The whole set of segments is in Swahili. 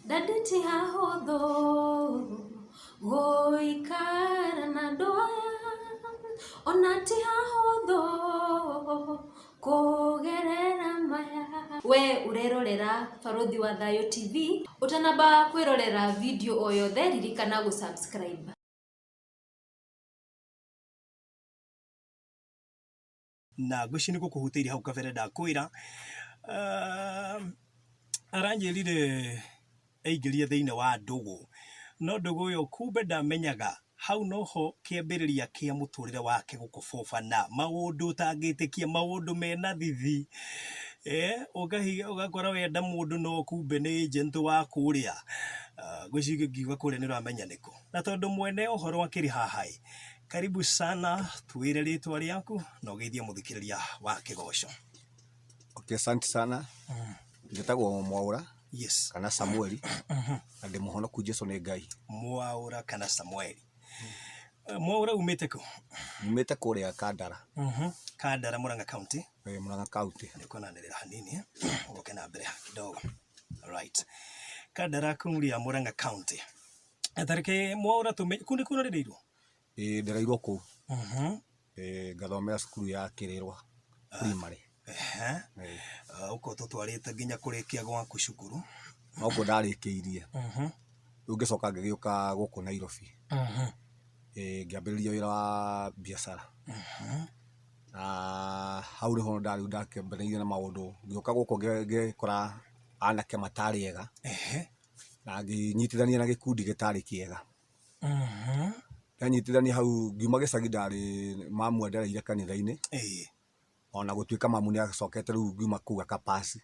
Ndandĩti hahũthũ gũikara na andũ aya, ona ti hahũthũ kũgerera maya. We urerorera Barũthi wa Thayũ TV, ũtanamba kwĩrorera video o yothe ririkana gũsubscribe. Na ngwĩci nĩ gũkũhutĩire hau kabere ndakwĩra aranjĩrire aingĩrie thĩinĩ wa ndũgũ, no ndũgũ ĩyo kumbe ndamenyaga hau noho kĩambĩrĩria kĩa mũtũrĩre wake gũkũbũbana, maũndũ ũtangĩtĩkia, maũndũ mena thithi, ũgakora wenda mũndũ no kumbe nĩ gentle wa kũrĩa, ngwĩci ngiuga kũrĩa nĩ ũramenya nĩkũ, na tondũ mwene ũhoro akĩrĩ haha, karibu sana, tuwĩre rĩtwa rĩaku na ũgeithie mũthikĩrĩria wa Kĩgoco. Okay, asante sana. Njĩtagwo Mwaũra. Yes. Kana Samueli. Na ndĩ mũhonoku Jesũ nĩ Ngai. Mwaũra kana Samueli. Mwaũra umĩte kũ? Umĩte kũrĩa Kandara. Kandara, Murang'a County. Murang'a County. Nĩkonanĩrĩra hanini, ũgoke na mbere kidogo. Alright. Kandara kuria Murang'a County. Atareke Mwaũra kundi kũrĩrĩirwo? Ndereirwo kũu. Ngathomera cukuru ya Kĩrĩrwa primary. Uko tũtwarĩte nginya kũrĩkia gwaku cukuru? No kuo ndarĩkĩirie. Rĩu ngĩcoka ngĩgĩũka gũkũ Nairobi. Ngĩambĩrĩria wĩra wa biacara. Hau nĩho ndakĩambĩrĩirie na maũndũ. Ngĩũka gũkũ ngĩkora anake matarĩ ega. Na ngĩnyitithania na gĩkundi gĩtarĩ kĩega. Ndanyitithania hau ngiuma gĩcagi ndarĩ mamu endereire kanitha-inĩ. Ona gũtuĩka mamu nĩ acokete rĩu ngiuma kũu akapasi.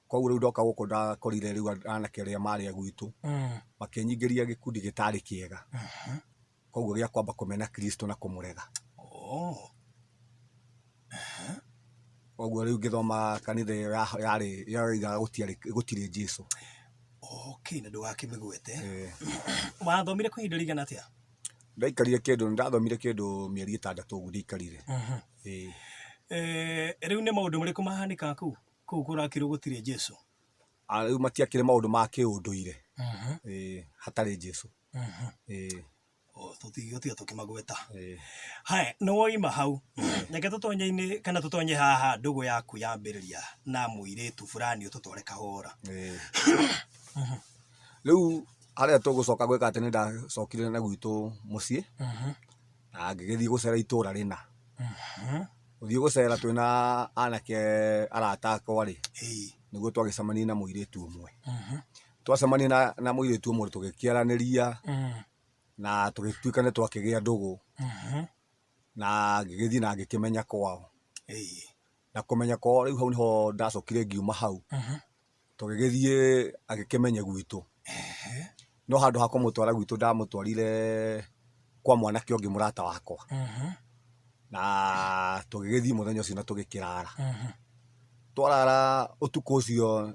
Koguo rĩu ndoka gũkũ ndakorire rĩu anake arĩa marĩ a gwitũ makĩnyingĩria gĩkundi gĩtarĩ kĩega. Koguo gĩa kwamba kũmena Kristo na kũmũrega. Koguo rĩu ngĩthoma kanitha yarĩ gũtirĩ Jesũ. Okay, na ndũgakĩmĩgwete. Wathomire kwa ihinda rĩigana atĩa? Ndaikarire kĩndũ, ndathomire kĩndũ mĩeri 6 ũguo ndikarire. Rĩu nĩ maũndũ marĩkũ mahanĩka kũu kũrakĩrwo gũtirĩ Jesũ? Rĩu matiakĩrĩ maũndũ ma kĩũndũire hatarĩ Jesũ. Tũtigĩtiga tũkĩmagweta. Haya, nĩ woima hau, reke tũtonye-inĩ kana tũtonye haha ndũgũ yaku yambĩrĩria na mũirĩtu fulani ũtũtware kahora. Rĩu harĩa tũgũcoka gwĩka atĩ nĩ ndacokire na gwitũ mũciĩ na ngĩgĩthiĩ gũcera itũũra rĩna. Gũthiĩ gũcera twĩna anake arata akwa-rĩ, nĩguo twagĩcemania na mũirĩtu ũmwe. Twacemania na mũirĩtu ũmwe tũgĩkĩaranĩria na tũgĩtuĩka nĩ twakĩgĩa ndũgũ, na ngĩgĩthiĩ na ngĩkĩmenya kwao. Na kũmenya kwao rĩu hau nĩho ndacokire ngiuma hau, tũgĩgĩthiĩ agĩkĩmenye gwitũ. No handũ ha kũmũtwara gwitũ ndamũtwarire kwa mwanake ũngĩ mũrata wakwa. Na tũgĩgĩthiĩ mũthenya ũcio na tũgĩkĩrara. Twarara ũtukũ ũcio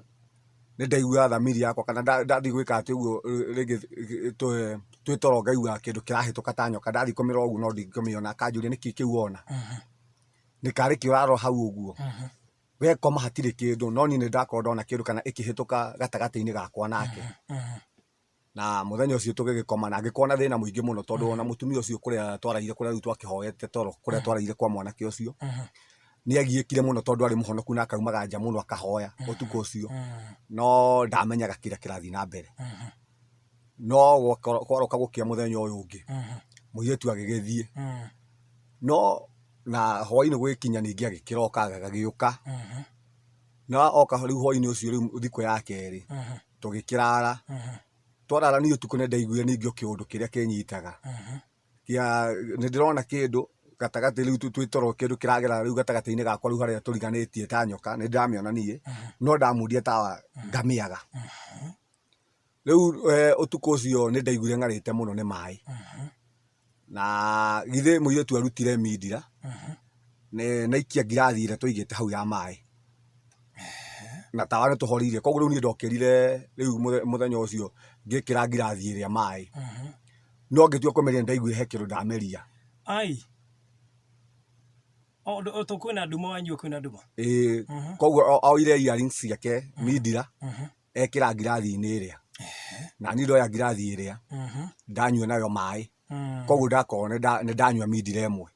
nĩ ndaigua thamiri yakwa kana ndathiĩ gwĩka atĩ ũguo rĩngĩ twĩ toro ngaigua kĩndũ kĩrahĩtũka ta nyoka. Ndathiĩ kũmĩrora ũguo no ndingĩmĩona, akanjũria nĩkĩ kĩu wona? Nĩ karĩ kĩ ũrarora hau ũguo? We koma hatirĩ kĩndũ, no niĩ nĩ ndakorwo ndona kĩndũ kana ĩkĩhĩtũka gatagatĩ-inĩ gakwa nake. Na mũthenya ũcio tũgĩgĩkoma na ngĩkorwo na thĩna mũingĩ mũno tondũ ona mũtumia ũcio kũrĩa twaraire kũrĩa rĩu twakĩhoete toro kũrĩa twaraire kwa mwanake ũcio nĩ agiĩkire mũno tondũ arĩ mũhonoku na akaumaga nja mũno akahoya ũtukũ ũcio, no ndamenyaga kĩrĩa kĩrathiĩ na mbere. No kwaroka gũkĩa mũthenya ũyũ ũngĩ mũirĩtu agĩgĩthiĩ, no na hwaĩ-inĩ gwĩkinya ningĩ agĩkĩroka agagĩũka. Na oka rĩu hwaĩ-inĩ ũcio rĩu thikũ ya kerĩ tũgĩkĩrara. Twarara niĩ ũtukũ nĩ ndaiguire ningĩ kĩũndũ kĩrĩa kĩnyitaga. Nĩ ndĩrona kĩndũ gatagatĩ rĩu twĩ toro kĩndũ kĩragera rĩu gatagatĩ-inĩ gakwa rĩu harĩa tũriganĩtie ta nyoka, nĩ ndamĩona niĩ, no ndamundia tawa ngamĩaga. Rĩu ũtukũ ũcio nĩ ndaiguire ng'arĩte mũno nĩ maĩ. Na githĩ mũirĩtu arutire mindira na ikia ngirathi ĩrĩa tũigĩte hau ya maĩ. Na tawa nĩ tũhoririe, koguo rĩu niĩ ndokĩrire rĩu mũthenya ũcio ngĩkĩra ngirathi ĩrĩa maĩ. No ngĩtua kũmeria ndaiguire he kĩndũ ndameria. Kwĩna nduma wanyua kwĩna nduma? Koguo oire earrings ciake mindira ekĩra ngirathi-inĩ ĩrĩa na niĩ ndoya ngirathi ĩrĩa ndanyua nayo maĩ koguo ndakorwo nĩ ndanyua mindira ĩmwe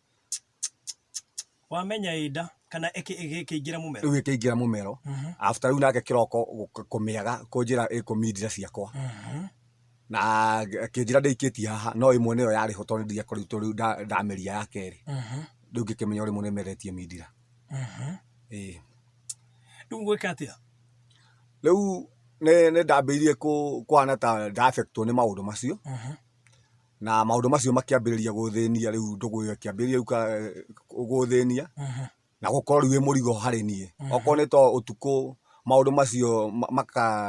wamenya ĩnda kana ĩkĩingĩra mũmero rĩu ĩkĩingĩra mũmero after rĩu nake kĩroko kũmĩaga kũnjĩra ĩkũmindira ciakwa na akĩnjĩra ndĩikĩtie haha no ĩmwe nĩyo yarĩ ho tondũ ndiakoretwo rĩu ndameria ya kerĩ rĩu ngĩkĩmenya ũrĩmwe nĩmeretie mindira ĩĩ rĩu gwĩka atĩa rĩu nĩ ndambĩrĩirie kũhana ta nda-affectwo nĩ maũndũ macio na maũndũ macio makĩambĩrĩria gũthĩnia rĩu ndũgũ ĩyo ĩkĩambĩrĩria gũthĩnia na gũkorwo rĩu wĩ mũrigo harĩ niĩ okorwo nĩ to ũtukũ maũndũ macio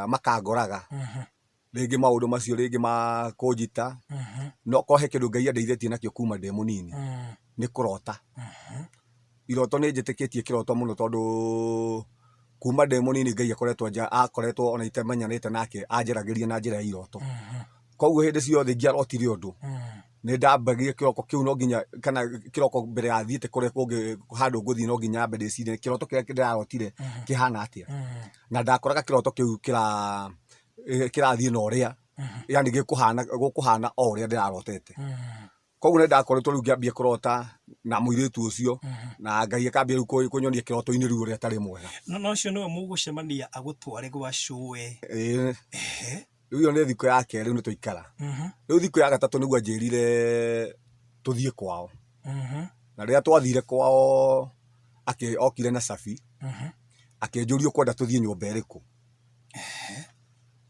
makangoraga rĩngĩ maũndũ macio rĩngĩ makũnjita no korwo he kĩndũ Ngai andeithĩtie nakĩo kuma ndĩ mũnini nĩ kũrota iroto nĩ njĩtĩkĩtie kĩroto mũno tondũ kuma ndĩ mũnini Ngai akoretwo ona itemenyanĩte nake anjaragĩria na njĩra ya iroto koguo hĩndĩ ciothe ingĩarotire ũndũ nĩ ndambagia kĩroko kĩu no nginya kana kĩroko mbere ya thiĩte kũrĩa kũngĩ handũ ngũthiĩ no nginya nyambe ndĩcirie kĩroto kĩrĩa ndĩrarotire kĩhana atĩa na ndakoraga kĩroto kĩu kĩrathiĩ na ũrĩa yani gũkũhana o ũrĩa ndĩrarotete koguo nĩ ndakoretwo rĩu ngĩambia kũrota na mũirĩtu ũcio na Ngai akambia rĩu kũnyonia kĩroto-inĩ rĩu ũrĩa tarĩ mwega no ũcio nĩwe mũgũcemania agũtware gwa cũwe rĩu iyo nĩ thikũ ya kerĩ rĩu nĩ twaikara rĩu thikũ ya gatatũ nĩguo anjĩrire tũthiĩ kwao na rĩrĩa twathire kwao okire na cabi akĩnjũria ũkwenda tũthiĩ nyũmba ĩrĩkũ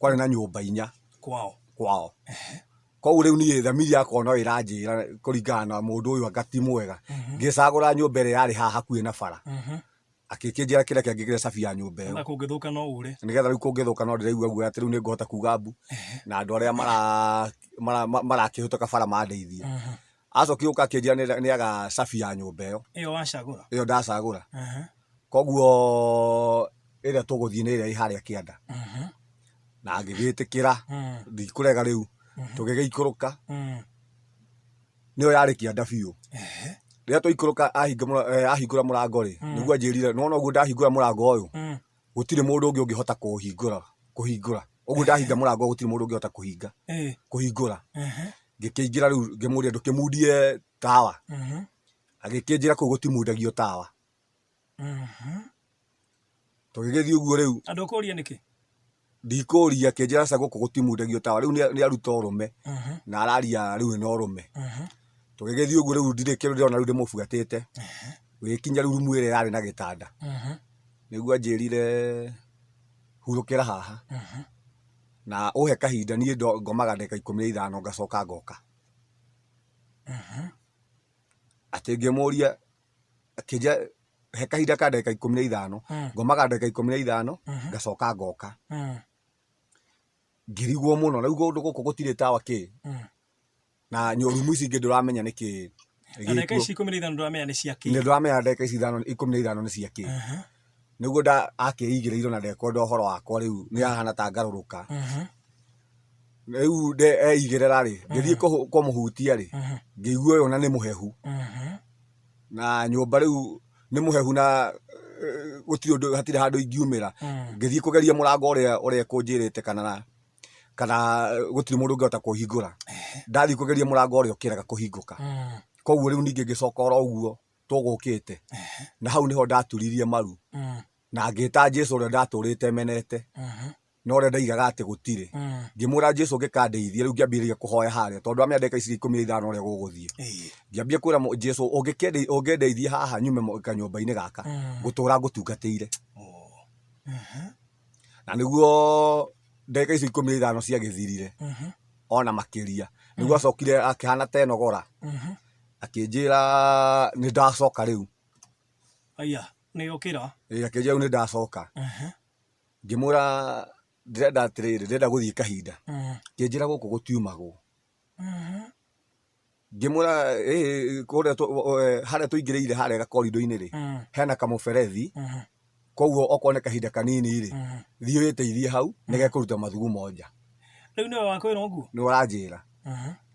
kwarĩ na nyũmba 4 kwao koguo rĩu niĩ thamiri yakwa no ĩranjĩra kũringana na mũndũ ũyũ anga ti mwega ngĩcagũra nyũmba ĩrĩa yarĩ haha hakuhĩ na bara akĩnjĩra kĩrĩa kĩangĩkĩre cabi ya nyũmba ĩyo kũngĩthũka no ũre nĩgetha rĩu kũngĩthũka no ndĩraigua guoya atĩ rĩu nĩ ngũhota kuga mbu na andũ arĩa marakĩhĩtũka bara mandeithie acokire gũka akĩnjĩra nĩaga cabi ya nyũmba ĩyo wacagũra ĩyo ndacagũra koguo ĩrĩa tũgũthiĩ nĩ ĩrĩa ĩ harĩa kĩanda na ngĩgĩtĩkĩra ndikũrega rĩu tũgĩgĩikũrũka nĩyo yarĩ kĩanda biũ rĩrĩa twaikũrũka ahingũra mũrango rĩ nĩguo anjĩrire nona ũguo ndahingũra mũrango ũyũ gũtirĩ mũndũ ũngĩ ũngĩhota kũhingũra ũguo ndahinga mũrango gũtirĩ mũndũ ũngĩhota kũhingũra ngĩkĩingĩra rĩu ngĩmũria ndũkĩmundie tawa agĩkĩnjĩra kũu gũtimundagio tawa tũgĩgĩthiĩ ũguo rĩu andũ kũria nĩkĩ ndikũria kĩnjĩra ca gũkũ gũtimundagio tawa rĩu nĩ aruta ũrũme na araria rĩu nĩ ũrũme tũgĩgĩthiĩ ũguo rĩu ndirĩ kĩndũ ndĩrona rĩu ndĩmũbuatĩte gũgĩkinya rĩu rumu ĩrĩa yarĩ na gĩtanda nĩguo anjĩrire hurũkĩra haha na ũhe kahinda niĩ ngomaga ndagĩka 15 ngacoka ngoka atĩ ngĩmũria akĩnjĩra he kahinda ka ndagĩka 15 ngomaga ndagĩka 15 ngacoka ngoka ngĩrigwo mũno rĩu kũndũ gũkũ gũtirĩ tawa kĩ na rumu ici ingĩ ndũramenya nĩkĩ ndagĩka ici 15 ndũramenya nĩ cia kĩ nĩ ndũramenya ndagĩka ici 15 nĩ cia kĩ nĩguo akĩigĩrĩirwo na ndekwo ũhoro wakwa rĩu nĩ hahana ta ngarũrũka rĩu eigĩrĩra rĩ ngĩthiĩ kũmũhutia rĩ ngĩigua ũyũ na nĩ mũhehu na nyũmba rĩu nĩ mũhehu na hatirĩ handũ ingiumĩra ngĩthiĩ kũgeria mũrango ũrĩa kũnjĩrĩte kana gũtirĩ mũndũ ũngĩhota kũhingũra ndathiĩ kũgeria mũrango ũrĩa ũkĩrega kũhingũka koguo rĩu ningĩ ngĩcoka oro ũguo tũgũkĩte na hau nĩho ndaturirie maru na ngĩta Jesũ ũrĩa ndatũrĩte menete no ũrĩa ndaigaga atĩ gũtirĩ ngĩmwĩra Jesũ ngĩkandeithia rĩu ngĩambĩrĩria kũhoya harĩa tondũ amenya ndagĩka ici 15 ũrĩa gũgũthiĩ ngĩambia kwĩra Jesũ ũngĩndeithia haha nyume kanyũmba-inĩ gaka ngũtũra ngũtungatĩire na nĩguo ndagĩka ici 15 ciagĩthirire ona makĩria nĩguo acokire akĩhana ta enogora akĩnjĩra nĩ ndacoka rĩu aya nĩ ũkĩra akĩnjĩra rĩu nĩ ndacoka ngĩmwĩra ndĩrenda atĩrĩrĩ ndĩrenda gũthiĩ kahinda kĩnjĩra gũkũ gũtiumagwo ngĩmwĩra harĩa tũingĩrĩire harĩa gakorido-inĩ rĩ hena kamũberethi koguo okorwo nĩ kahinda kanini rĩ thiĩ wĩteithie hau nĩgekũruta mathugumo nja rĩu nĩwe wakwĩra ũguo nĩ ũranjĩra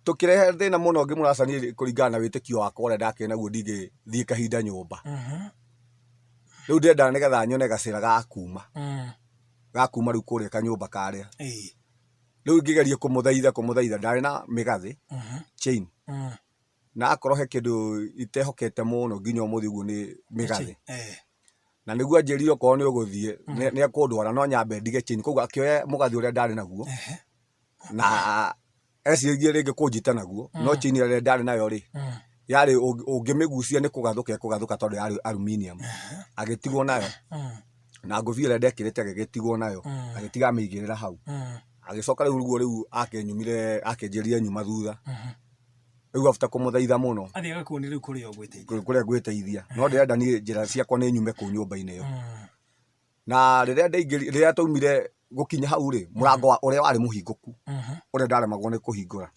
tũkĩrehe thĩna mũno ngĩmwĩra aca niĩ kũringana na wĩtĩkio wakwa ũrĩa ndakĩrĩ naguo ndingĩthiĩ kahinda nyũmba rĩu ndĩrenda nĩgetha nyone gacĩra ga kuma gakuma riu kuria kanyumba karia ĩ riu ngigeria kumuthaitha ndari na migathi chain na akorwo he kindu itehokete muno nginya umuthi uguo ni migathi na niguo anjirire okorwo ni uguthie ni akundwara no nyambe ndige chain koguo akioya mugathi uria ndari naguo na eciririe ringi kunjita naguo no chain iria ndari nayo ri yari ungimigucia ni kugathuka tondu yari aluminium agitigwo nayo na ngobia iria ndekirite agitigwo nayo agitiga miigirira hau agicoka riu akenjirire nyuma thutha riu after kumuthaitha muno athi agakuoni riu kuria ngwiteithia no ndirenda ni njira ciakwa ni nyume ku nyumba-ini iyo na riria taumire gukinya hau ri murango uria wari muhinguku uria ndaremagwo ni kuhingura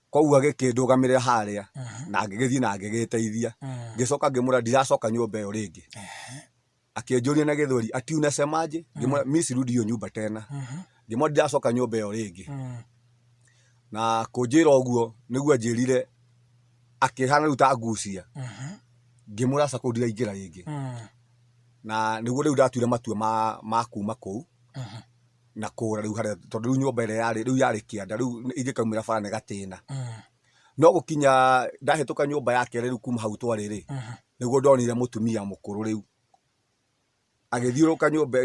koguo agikindugamirira haria na ngigithie na ngigiteithia ngicoka ngimura ndiracoka nyumba iyo ringi akienjuria na githuri atiuna semaje ngimura miss rudi iyo nyumba tena ngimura ndiracoka nyumba iyo ringi na kunjira uguo niguo anjirire akihana riu ta ngucia ngimura sako ndiraingira ringi na niguo riu ndatuire matua ma kuma kuu na kura riu haria tondu riu nyumba iria yari kianda riu ingikaumira bara ni gatina no gukinya ndahituka nyumba yake riu kuma hau twari ri niguo ndonire mutumia mukuru riu agithiuruka nyumba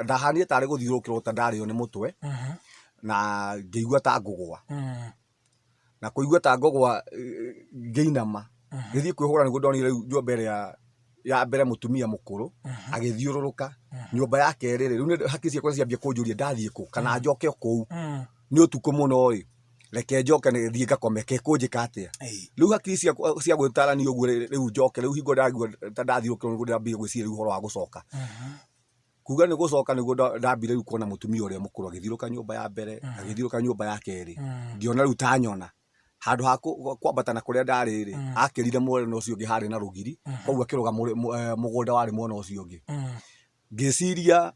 ndahanire tari guthiurukirwo ta ndario ni mutwe na ngĩigua ta ngũgwa na kũigua ta ngũgwa ngĩinama ngĩthiĩ kwĩhũra nĩguo ndonire rĩu nyũmba ĩrĩa ya mbere mũtumia mũkũrũ agĩthiũrũrũka nyũmba ya kerĩ rĩu hakiri ciakwa ciambia kũnjũria ndathiĩ kũ kana njoke kũu nĩ ũtukũ mũno rĩ reke njoke thiĩ ngakome kũnjĩka atĩa rĩu hakiri cia gwĩtarania ũguo rĩu njoke rĩu hingo ndaigua ta ndathiũrũkĩrwo nĩguo ndambire gwĩciria rĩu ũhoro wa gũcoka kuga ni gucoka niguo ndambire riu kuona mutumia uria mukuru agithiuruka nyumba ya mbere agithiuruka nyumba ya keri ngiona riu ta nyona handu ha kwambata na kuria ndari ri akirire mwena ucio ungi hari na rugiri koguo akiruga mugunda wari mwena ucio ungi ngiciria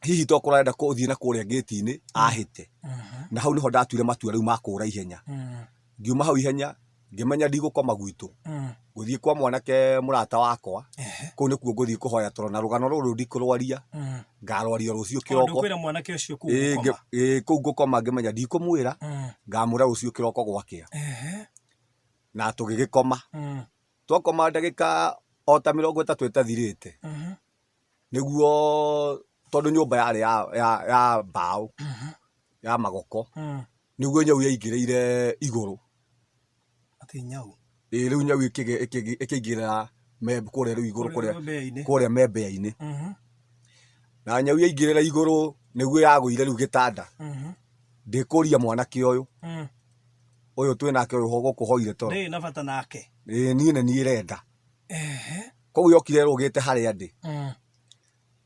hihi tokora enda kuthie na kuria gate-ini ahite na hau niho ndatuire matua riu makura ihenya ngiuma hau ihenya ngimenya ndigukoma gwitu guthie kwa mwanake murata wakwa kuu nikuo nguthie kuhoya toro na rugano ruru ndikurwaria ngarwaria rucio kiroko kwira mwanake ucio kuu kuu ngukoma ngimenya ndikumwira ngamura rucio kiroko gwakia na tugigikoma twakoma ndagika o ta 30 itathirite niguo tondu nyumba yari ya mbao ya magoko niguo nyau yaingirire iguru ati nyau riu nyau ikiingira kuria riu iguru kuria membea-ini na nyau yaingirira iguru niguo yagwire riu gitanda ndikuria mwanake uyu twinake uyu ho gukuhoire toro ni na bata nake ni irenda koguo yokire rugite haria ndi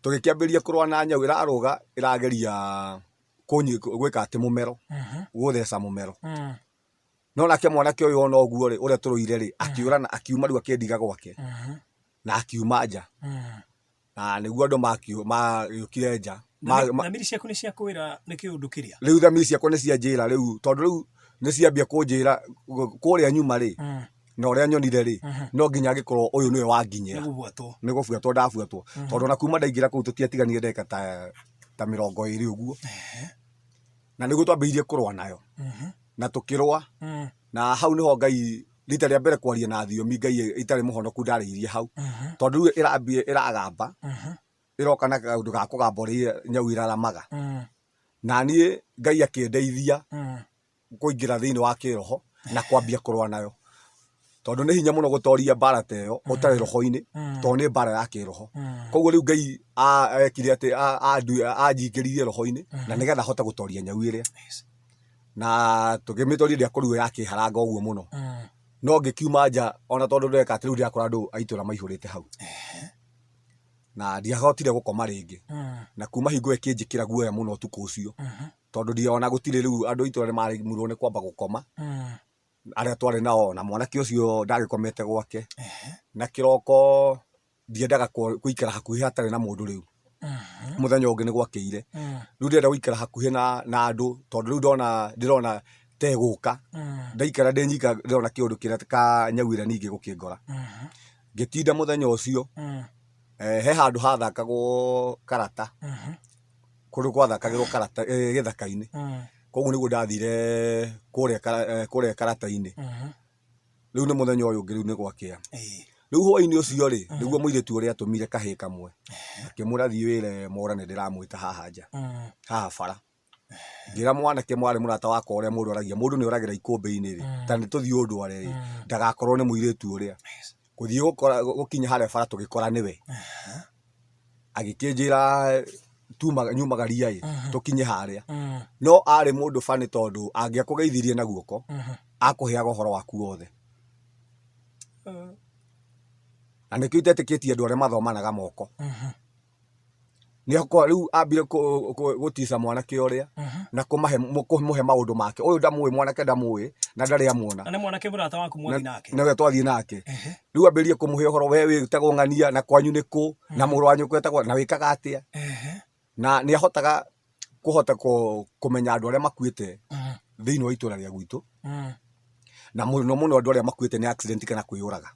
tugikiambiria kurwa na nyau iraruga irageria gwika ati mumero gutheca mumero no nake mwanake uyu ona oguo ri uria turuire ri akiuma riu akendiga gwake na akiuma nja na niguo andu magiukire nja na miri ciaku ni ciakwira ni kiundu kiria riu thamiri ciakwa ni cianjira riu tondu riu ni ciambia kunjira kuria nyuma ri na uria nyonire ri no nginya agikorwo uyu niwe wanginyira ni gubuatwo ndabuatwo tondu na kuma ndaingira kuu tutiatiganire ndeka ta 20 uguo na niguo twambiririe kurwa nayo na tukirwa na hau niho Ngai rita ria mbere kwaria na thiomi Ngai itari muhonoku ndariirie hau tondu riu iragamba iroka na kaundu ga kugamba ri nyau iraramaga na nie Ngai akindeithia kuingira thiini wa kiroho na kwambia kurwa nayo tondu ni hinya muno gutoria mbara teyo utari roho-ini tondu ni mbara ya kiroho koguo riu Ngai ekire ati anjingiririe roho-ini na nigetha hote gutoria nyau iria na tugimitoria ndiakorirwo yakiharanga uguo muno no ngikiuma nja ona tondu ndeka ati riu ndiakora andu aitura maihurite hau na ndiahotire gukoma ringi na kuma hingo ikinjikira guoya muno utuku ucio tondu ndiona gutire riu andu aitura ni marimurwo ni kwamba gukoma aria twari nao na mwanake ucio ndagikomete gwake na kiroko ndiendaga kuikara hakuhi hatari na mundu riu muthenya ungi ni gwakire riu ndenda guikara hakuhi na andu tondu riu ndirona teguka ndaikara ndinyika ndirona kiundu kiria ka nyau ira ningi gukingora ngitinda muthenya ucio he handu hathakagwo karata kundu gwathakagirwo karata githaka-ini koguo niguo ndathire kuria karata-ini riu ni muthenya uyu ungi riu ni gwakia riu hwa-ini ucio ri niguo muiritu uria atumire kahii kamwe akimura thii wire mora ni ndiramwita haha nja haha bara ngira mwanake mwari murata wakwa uria mundu aragia mundu ni oragira ikumbi-ini ri ta ni tuthii undware ri ndagakorwo ni muiritu uria kuthii gukinya haria bara tugikora niwe agikinjira nyumaga ria tukinye haria no ari mundu bani tondu angiakugeithirie na guoko akuheaga uhoro waku wothe na nikio itetikitie andu aria mathomanaga moko niako riu ambire gutica mwanake uria na kumuhe maundu make uyu ndamui mwanake ndamui na ndari amuona na mwanake murata waku mwathi nake nawe twathie nake riu ambirie kumuhe uhoro we witagwo ng'ania na kwanyu niku na muru wanyu kwetagwo na wikaga atia na ni ahotaga kumenya andu aria makuite thiini wa itura ria gwitu na muno andu aria makuite ni accident kana kwiyuraga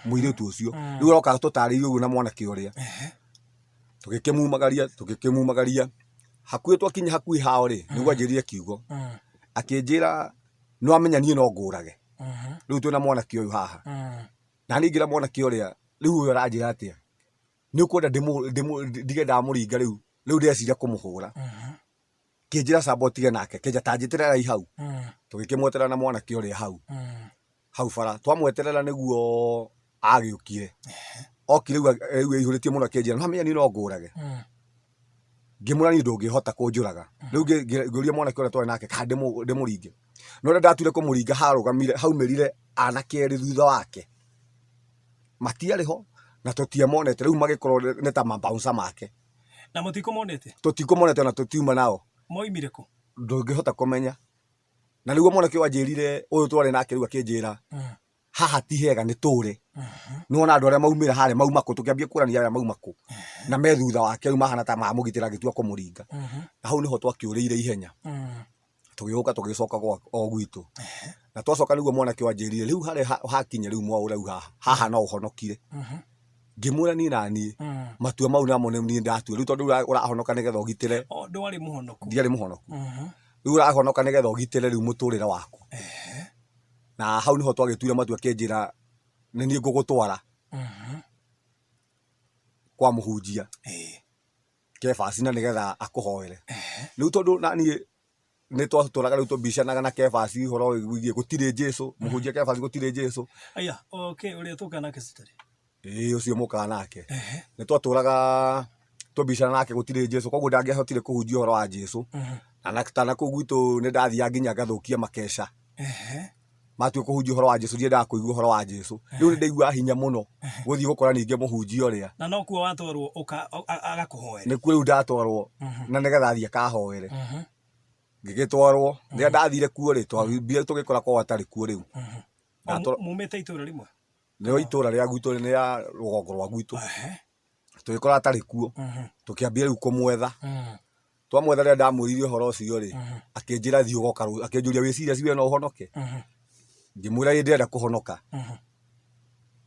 muiritu ucio riu aroka tutariirie uguo na mwanake uria tugikimumagaria hakuhi twakinya hakuhi hao ri niguo anjirire kiugo akinjira no amenya nie no ngurage riu twina mwanake uyu haha na ningira mwanake uria riu uyu aranjira atia ni ukwenda ndige ndamuringa riu ndeciria kumuhura kinjira sabo tige nake kinja tanjitira rai hau tugikimweterera na mwanake uria hau bara twamweterera niguo agiukire okire riu ihuritie muno akinjira no amenya ni no ngurage ngimura ni ndungihota kunjuraga riu ngiuria mwanake uria twari nake kana ndimuringe no ria ndatwire kumuringa harugamire haumirire anake eri thutha wake matiariho na tutiamonete riu magikorwo ni ta mabouncer make na mutikumonete tutikumonete na tutiuma nao moimire ku ndungihota kumenya na niguo mwanake wanjirire uyu twari nake riu akinjira haha ti hega ni ture nuona andu aria maumira haria mauma ku tukiambia kurania aria mauma ku na me thutha wake riu mahana ta mamugitira gitua kumuringa na hau niho twakiuriire ihenya tugiuka tugicoka o gwitu na twacoka niguo mwanake wanjirire riu haria hakinya riu mwa urau haha no uhonokire ngimura ni nani matua mau namo ni ndatua riu tondu urahonoka nigetha ugitire ndwari muhonoku ndiari muhonoku riu urahonoka nigetha ugitire riu muturire waku na hau niho twagituire matua kinjira ni nie ngugutwara kwa muhunjia kebacina nigetha akuhoere riu tondu nani ni twaturaga riu tubicanaga na kebaci horo wigie gutire Jesu muhunjia kebaci gutire Jesu aya okay uria tukana kesitari ucio mukaga nake ni twaturaga tubicana nake gutire Jesu koguo ndangiahotire kuhunjia horo wa Jesu na tana kuu gwitu ni ndathia nginya ngathukia makesha matue kuhunjia horo wa Jesu ndiendaga kuigua horo wa Jesu riu ni ndaigua hinya muno guthii gukora ninge muhunjia uria na no kuo watwarwo agakuhoera ni kuo riu ndatwarwo na nigetha athie akahoere ngigitwarwo ndia ndathire kuo ri twambire tugikora kwa atari kuo riu mumete itura rimwe nio itura ria gwitu ni ya rugongo rwa gwitu tugikora atari kuo tukiambia riu kumwetha twamwetha ria ndamwiririe horo ucio ri akinjira thii ugoka akinjuria wiciria ciwe no uhonoke ngimwira indi enda kuhonoka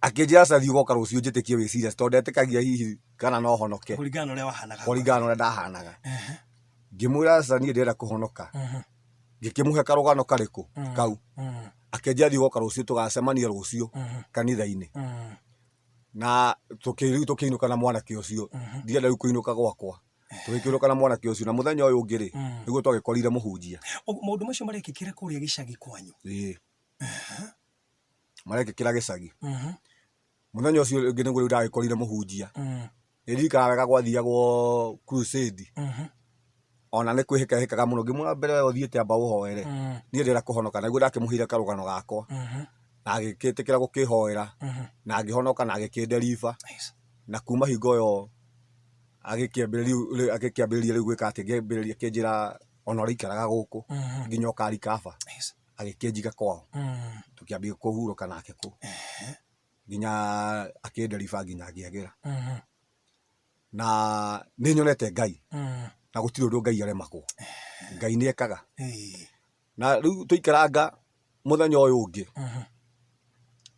akinjira thii ugoka rucio njitikie wiciria tondu etikagia hihi kana no honoke kuringana uria wahanaga kuringana uria ndahanaga ngimwira nie ndienda kuhonoka ngikimuhe karugano kariku kau akinjira thii ugoka rucio tugacemania rucio kanitha-ini na tukiinuka na mwanake ucio ndienda riu kuinuka gwakwa tugikiruka na mwanake ucio na muthenya uyu ungi ri niguo twagikorire muhunjia maundu macio marekikira kuria gicagi kwanyu marekikira gicagi muthenya ucio ungi niguo ndagikorire muhunjia ndirikanaga wega gwathiagwo crusade ona ni kwihikahikaga muno ngimura mbere yo thiete amba uhoere nie ndira kuhonoka niguo ndakimuhire karugano gakwa na agikitikira gukihoera na agihonoka na agikinderiva na kuma hingo yo agikiambiriria riu gwika ati ngiambiriria kinjira ona urikaraga guku nginya ukarikaba agikinjiga kwao tukiambia kuhuruka nake ku nginya akinderiva nginya ngiagira na ni nyonete Ngai na gutire undu Ngai aremako Ngai ni ekaga na riu tuikaranga muthenya uyu ungi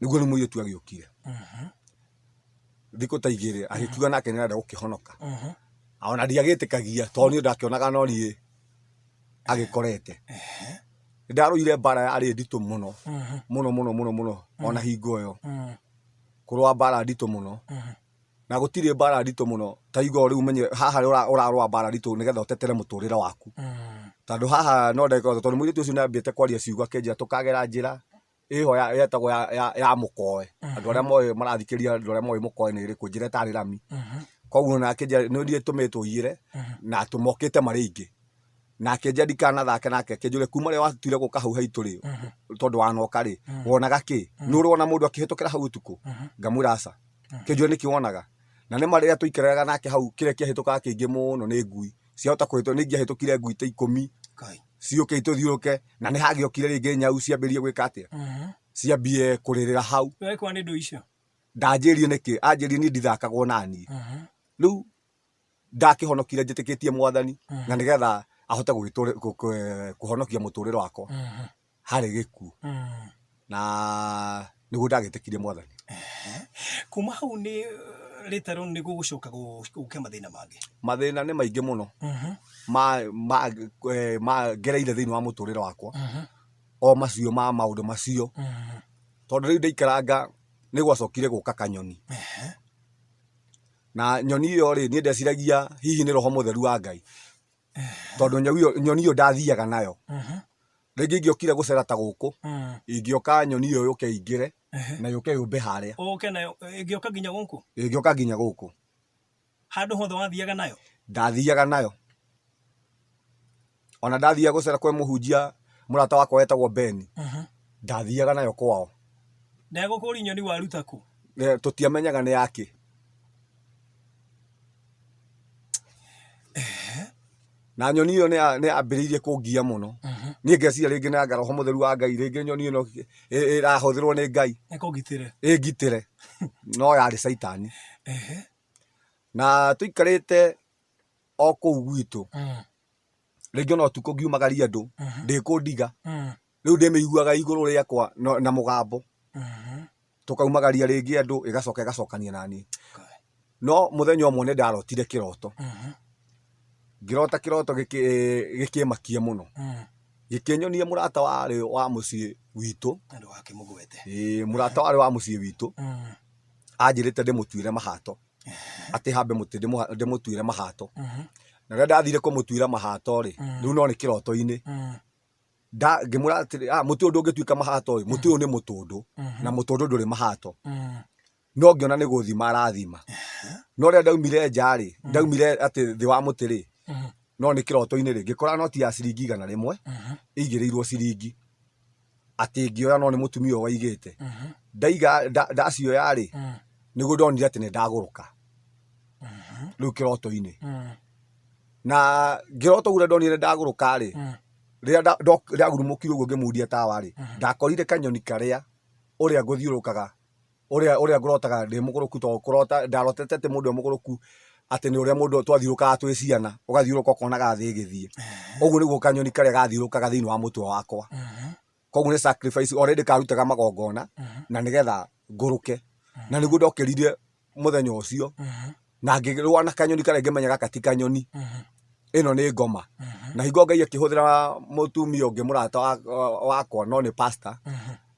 niguo ni muiritu agiukire thiku ta igiri agikiuga nake nirenda gukihonoka ona ndiagĩtĩkagia tondũ niĩ ndakĩonaga no niĩ agĩkorete ndarũire mbara yarĩ nditũ mũno mũno ona hingo ĩyo kũrũa mbara nditũ mũno na gũtirĩ mbara nditũ mũno ta igo rĩu menye haha ũrarũa mbara nditũ nĩgetha ũtetere mũtũrĩre waku tondũ haha no ndagĩka tondũ mũirĩtu ũcio nĩambĩte kwaria ciugo akĩnjĩra tũkagera njĩra ĩho yetagwo ya mũkoe andũ arĩa moĩ marathikĩria andũ arĩa moĩ mũkoe nĩ ĩrĩkũ njĩra ĩtarĩ rami koguo nake nĩ niĩ tũmĩtwo igĩre na tũmokĩte marĩ aingĩ nake ndikanathake nake akĩnjũria kuma rĩrĩa watuire gũka hau haitũ rĩ tondũ wanoka rĩ wonaga kĩ nĩ ũrona mũndũ akĩhĩtũkĩra hau ũtukũ ngamwĩra aca akĩnjũria nĩkĩ wonaga na nĩ marĩa tũikaranaga nake hau kĩrĩa kĩahĩtũkaga kĩingĩ mũno nĩ ngui ciahota kũhĩtũka nĩ ingĩahĩtũkire ngui ta 10 ciũke itũthiũrũke na nĩ hagĩokire rĩngĩ nyau ciambĩrĩrie gwĩka atĩa ciambie kũrĩrĩra hau wekwa nĩ ndũ icio ndanjĩrie nĩkĩ anjĩrie niĩ ndithakagwo naniĩ rĩu ndakĩhonokire njĩtĩkĩtie mwathani na nĩgetha ahote kũhonokia mũtũrĩre wakwa harĩ gĩkuũ na nĩguo ndagĩtĩkirie mwathani kuma hau nĩ rĩta rĩu nĩ gũgũcoka gũke mathĩna mangĩ mathĩna nĩ maingĩ mũno magereire thĩinĩ wa mũtũrĩre wakwa o macio ma maũndũ macio tondũ rĩu ndaikaranga nĩ gwacokire gũka kanyoni na nyoni ĩyo rĩ niĩ ndeciragia hihi nĩ roho mũtheru wa Ngai tondũ nyoni ĩyo ndathiaga nayo rĩngĩ ingĩokire gũcera ta gũkũ ingĩoka nyoni ĩyo yũke ingĩre na yũke yũmbe harĩa oke nayo ĩngĩoka nginya gũkũ ĩngĩoka nginya gũkũ handũ hothe wathiaga nayo ndathiaga nayo ona ndathiaga gũcera kwa mũhunjia mũrata wakwa wetagwo Beni ndathiaga nayo kwao ndagũkũri nyoni waruta kũ tũtiamenyaga nĩ yakĩ na nyoni ĩyo nĩ ambĩrĩirie kũngia mũno niĩ ngeciria rĩngĩ nĩ anga roho mũtheru wa Ngai rĩngĩ nyoni ĩno ĩrahũthĩrwo nĩ Ngai ĩngitĩre no yarĩ caitani na tũikarĩte o kũu gwitũ rĩngĩ ona ũtukũ ngiumagaria andũ ndĩkũndiga rĩu ndĩmĩiguaga igũrũ rĩakwa na mũgambo tũkaumagaria rĩngĩ andũ ĩgacokania naniĩ no mũthenya ũmwe nĩ ndarotire kĩroto ngĩrota kĩroto gĩkĩmakia mũno gĩkĩnyonia mũrata warĩ wa mũciĩ witũ mũrata warĩ wa mũciĩ witũ anjĩrĩte ndĩmũtuĩre mahato atĩ hambe mũtĩ ndĩmũtuĩre mahato na rĩrĩa ndathire kũmũtuĩra mahato rĩ rĩu no nĩ kĩroto-inĩ ngĩmwĩra atĩrĩ mũtĩ ũyũ ndũngĩtuĩka mahato mũtĩ ũyũ nĩ mũtũndũ na mũtũndũ ndũrĩ mahato no ngĩona nĩ gũthima arathima no rĩrĩa ndaumire nja rĩ ndaumire atĩ thĩ wa mũtĩ rĩ no nĩ kĩroto-inĩ rĩ ngĩkora noti ya ciringi 100 ĩigĩrĩirwo ciringi atĩ ngĩoya no nĩ mũtumia ũyũ waigĩte ndacioya rĩ nĩguo ndonire atĩ nĩ ndagũrũka rĩu kĩroto-inĩ na ngĩrota ũguo ndonire ndagũrũka rĩ rĩrĩa ndagurumũkire ũguo ngĩmundia tawa rĩ ndakorire kanyoni karĩa ũrĩa ngũthiũrũkaga ũrĩa ngũrotaga ndĩ mũgũrũku tondũ kũrota ndarotete atĩ mũndũ mũgũrũku atĩ nĩ ũrĩa mũndũ twathiũrũkaga twĩ ciana ũgathiũrũka ũkonaga thĩ ĩgĩthiĩ ũguo nĩguo kanyoni karĩa gathiũrũkaga thĩinĩ wa mũtwe wakwa koguo nĩ sacrifice already karutaga magongona na nĩgetha ngũrũke na nĩguo ndokĩrire mũthenya ũcio na ngĩrũa na kanyoni karĩa ngĩmenyaga gati kanyoni ĩno nĩ ngoma na hingo Ngai akĩhũthĩra mũtumia ũngĩ mũrata wakwa no nĩ pastor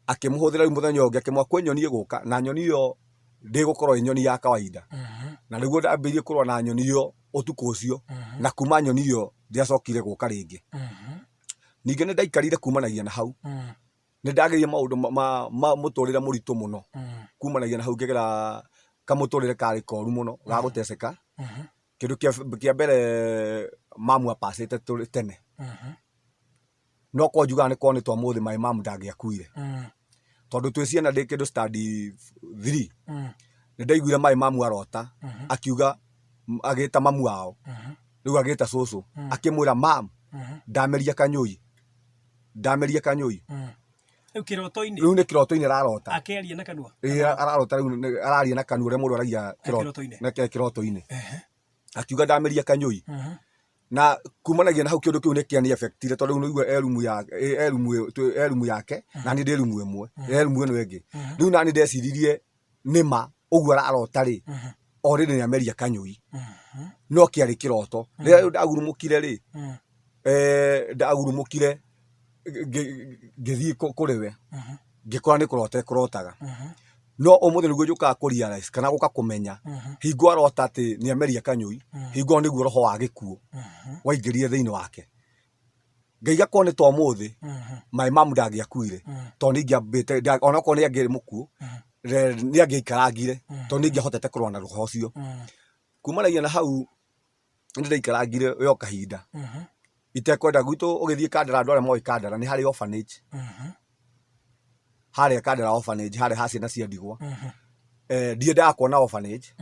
akĩmũhũthĩra mũthenya ũngĩ akĩmwĩra kwĩ nyoni ĩgũka na nyoni ĩyo ndĩgũkorwo ĩ nyoni ya kawaida na nĩguo ndambĩrĩirie kũrũa na nyoni ĩyo ũtukũ ũcio na kuma nyoni ĩyo ndiacokire gũka rĩngĩ ningĩ nĩ ndaikarire kumanagia na hau nĩ ndageria maũndũ mũtũrĩre mũritũ mũno kumanagia na hau ngĩgera kamũtũrĩre karĩ koru mũno ga gũteceka kĩndũ kĩa mbere mamu apacĩte tene no kwa njugaga nĩ kwa nĩ twamũthĩ maĩ mamu ndangĩakuire tondũ twĩ ciana ndĩ kĩndũ study 3 nĩ ndaiguire maĩ mamu arota akiuga agĩta mamu wao rĩu agĩta cũcũ akĩmwĩra mamu ndameria kanyũi rĩu nĩ kĩroto-inĩ ararota akĩaria na kanua ararota rĩu araria na kanua ũrĩa mũndũ aragia kĩroto-inĩ akiuga ndameria kanyũi na kumanagia na hau kĩndũ kĩu nĩ kĩani affectire tondũ nĩ igua erumu yake na nĩ ndĩ erumu ĩmwe erumu ĩno ĩngĩ rĩu nani ndeciririe nĩma ũguo ararota rĩ already nĩ ameria kanyũi no kiarĩ kĩroto rĩrĩa ndagurumũkire rĩ ndagurumũkire ngĩthiĩ kũrĩ we ngĩkora nĩ kũrota kũrotaga no ũmũthĩ nĩguo njũkaga kũrealize kana gũka kũmenya hingo arota atĩ nĩ ameria kanyũi hingo nĩguo roho wa gĩkuũ waingĩrire thĩinĩ wake ngaiga korwo nĩ twa mũthĩ my mom ndangĩakuire tondũ nĩingĩambĩte onakorwo nĩ angĩrĩ mũkuũ nĩ angĩaikarangire tondũ nĩingĩahotete kũrũa na roho ũcio kumanagia na hau nĩ ndaikarangire yo kahinda itekwenda gwitũ ũgĩthiĩ Kandara andũ arĩa moĩ Kandara nĩ harĩ orphanage harĩa Kandara orphanage harĩa ha ciana cia ndigwa ndiendaga kuona orphanage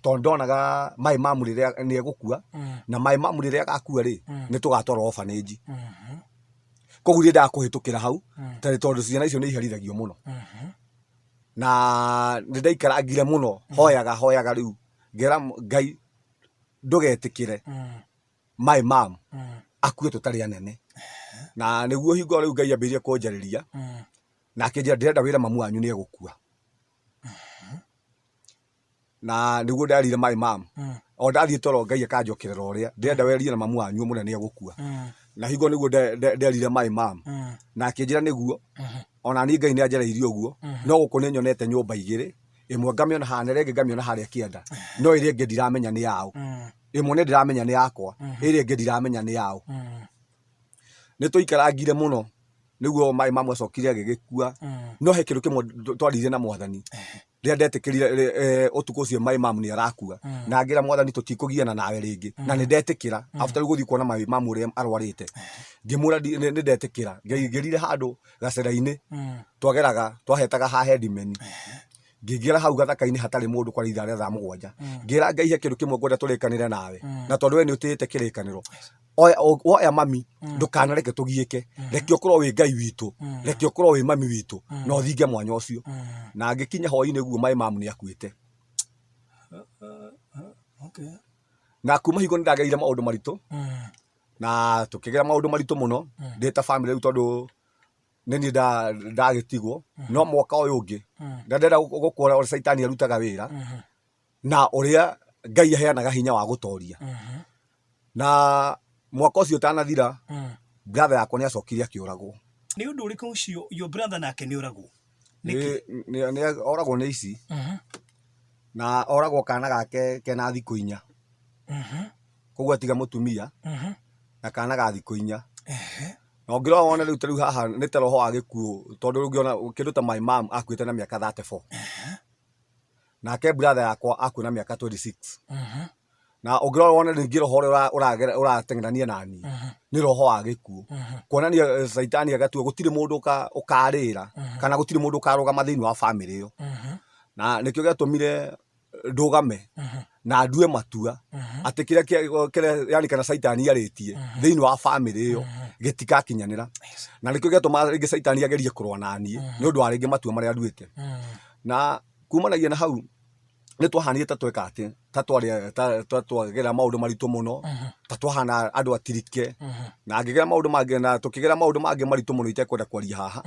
tondũ ndonaga my mom rĩrĩa nĩ egũkua na my mom rĩrĩa agakua rĩ nĩ tũgatwarwo orphanage koguo ndiendaga kũhĩtũkĩra hau tondũ ciana icio nĩ iherithagio mũno na nĩ ndaikarangire mũno hoyaga rĩu ngera Ngai ndũgetĩkĩre my mom akue tũtarĩ anene na nĩguo hingo rĩu Ngai ambĩrĩrie kũnjarĩria na akĩnjĩra ndĩrenda wĩra mamu wanyu nĩ egũkua na nĩguo ndarire my mom o ndathiĩ toro Ngai akanjokerera ũrĩa ndĩrenda werie na mamu wanyu mũnene egũkua na hingo nĩguo nderire my mom na akĩnjĩra nĩguo ona niĩ Ngai nĩ anjereirie ũguo no gũkũ nĩ nyonete nyũmba igĩrĩ ĩmwe ngamĩona haha na ĩrĩa ĩngĩ ngamĩona harĩa kĩanda no ĩrĩa ĩngĩ ndiramenya nĩ yaũ ĩmwe nĩ ndĩramenya nĩ yakwa ĩrĩa ĩngĩ ndiramenya nĩ yaũ nĩ tũikarangire mũno nĩguo my mom acokire agĩgĩkua no he kĩndũ kĩmwe twarire na Mwathani rĩrĩa ndetĩkĩrire ũtukũ ũcio my mom nĩ arakua na ngĩra Mwathani tũtikũgiana nawe rĩngĩ na nĩ ndetĩkĩra after gũthiĩ kuona my mom ũrĩa arwarĩte ngĩmũra nĩ ndetĩkĩra ngĩgerire handũ gacera-inĩ twahetaga ha headman ngĩingĩra hau gathaka-inĩ hatarĩ mũndũ kwa ithaa rĩa thaa mũgwanja ngĩra Ngai he kĩndũ kĩmwe ngwenda tũrĩkanĩre nawe na tondũ we nĩ ũtĩĩte kĩrĩkanĩro oya mami ndũkanareke tũgiĩke reke ũkorwo wĩ Ngai witũ reke ũkorwo wĩ mami witũ na ũthinge mwanya ũcio na ngĩkinya hwaĩ-inĩ guo my mom nĩ akuĩte na kuma hingo nĩ ndagereire maũndũ maritũ na tũkĩgera maũndũ maritũ mũno ndĩ ta family rĩu tondũ nĩ niĩ ndagĩtigwo no mwaka ũyũ ũngĩ ndenda gũkũra ũrĩa Saitani arutaga wĩra na ũrĩa Ngai aheanaga hinya wa gũtoria na mwaka ũcio ũtanathira brother yakwa nĩ acokire akĩũragwo nĩ ũndũ ũrĩkũ ũcio your brother nake nĩ ũragwo nĩ oragwo nĩ ici na oragwo kana gake kena thikũ 4 koguo atiga mũtumia na kana ga thikũ 4 na ũngĩrora wone rĩu ta rĩu haha nĩ ta roho wa gĩkuũ tondũ ũngĩona kĩndũ ta my mom akuĩte na mĩaka 34 nake brother yakwa akuĩ na mĩaka 26 na ũngĩrora wone rĩngĩ roho ũrĩa ũrateng'erania nani nĩ roho wa gĩkuũ kuonania Saitani agatua gũtirĩ mũndũ ũkarĩra kana gũtirĩ mũndũ ũkarũgama thĩinĩ wa family ĩyo na nĩkĩo gĩatũmire ndũgame na ndue matua atĩ kĩrĩa yani kana Saitani arĩtie thĩinĩ wa family ĩyo gĩtikakinyanĩra na nĩkĩo gĩatũma rĩngĩ Saitani agerie kũrũa na niĩ nĩ ũndũ wa rĩngĩ matua marĩa nduĩte na kumanagia na hau nĩ twahanire ta tweka atĩ ta twagera maũndũ maritũ mũno ta twahana andũ atirike na ngĩgera maũndũ mangĩ na tũkĩgera maũndũ mangĩ maritũ mũno itekwenda kwaria haha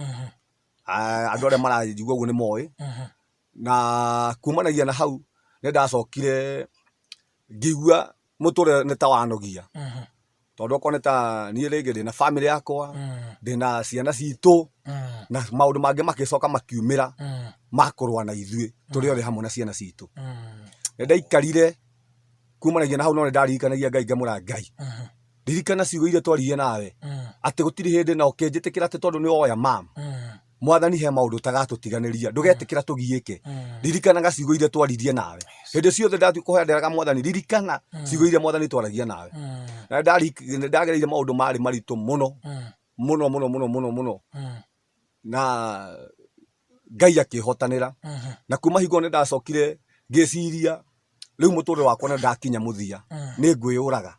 andũ arĩa maranjigua ũguo nĩ moĩ na kumanagia na hau nĩ ndacokire ngĩigua mũtũrĩre nĩ ta wanogia tondũ okorwo nĩ ta niĩ rĩngĩ ndĩna family yakwa ndĩna ciana citũ na maũndũ mangĩ magĩcoka makiumĩra makũrũa na ithuĩ tũrĩ othe hamwe na ciana citũ nĩ ndaikarire kumanagia na hau no nĩ ndaririkanagia Ngai ngamũra Ngai ririkana ciugo iria twaririe nawe atĩ gũtirĩ hĩndĩ na ũkĩnjĩtĩkĩra atĩ tondũ nĩ woya mam Mwathani he maũndũ tagatũtiganĩria ndũgetĩkĩra tũgiĩke ririkanaga ciugo iria twaririe nawe hĩndĩ ciothe ndathiĩ kũhoyanderaga Mwathani ririkana ciugo iria Mwathani twaragia nawe na ndagereire maũndũ marĩ maritũ mũno mũno mũno mũno mũno mũno na Ngai akĩhotanĩra na kuma hingo nĩ ndacokire ngĩciria rĩu mũtũrĩre wakwa nĩ ndakinya mũthia nĩ ngwĩyũraga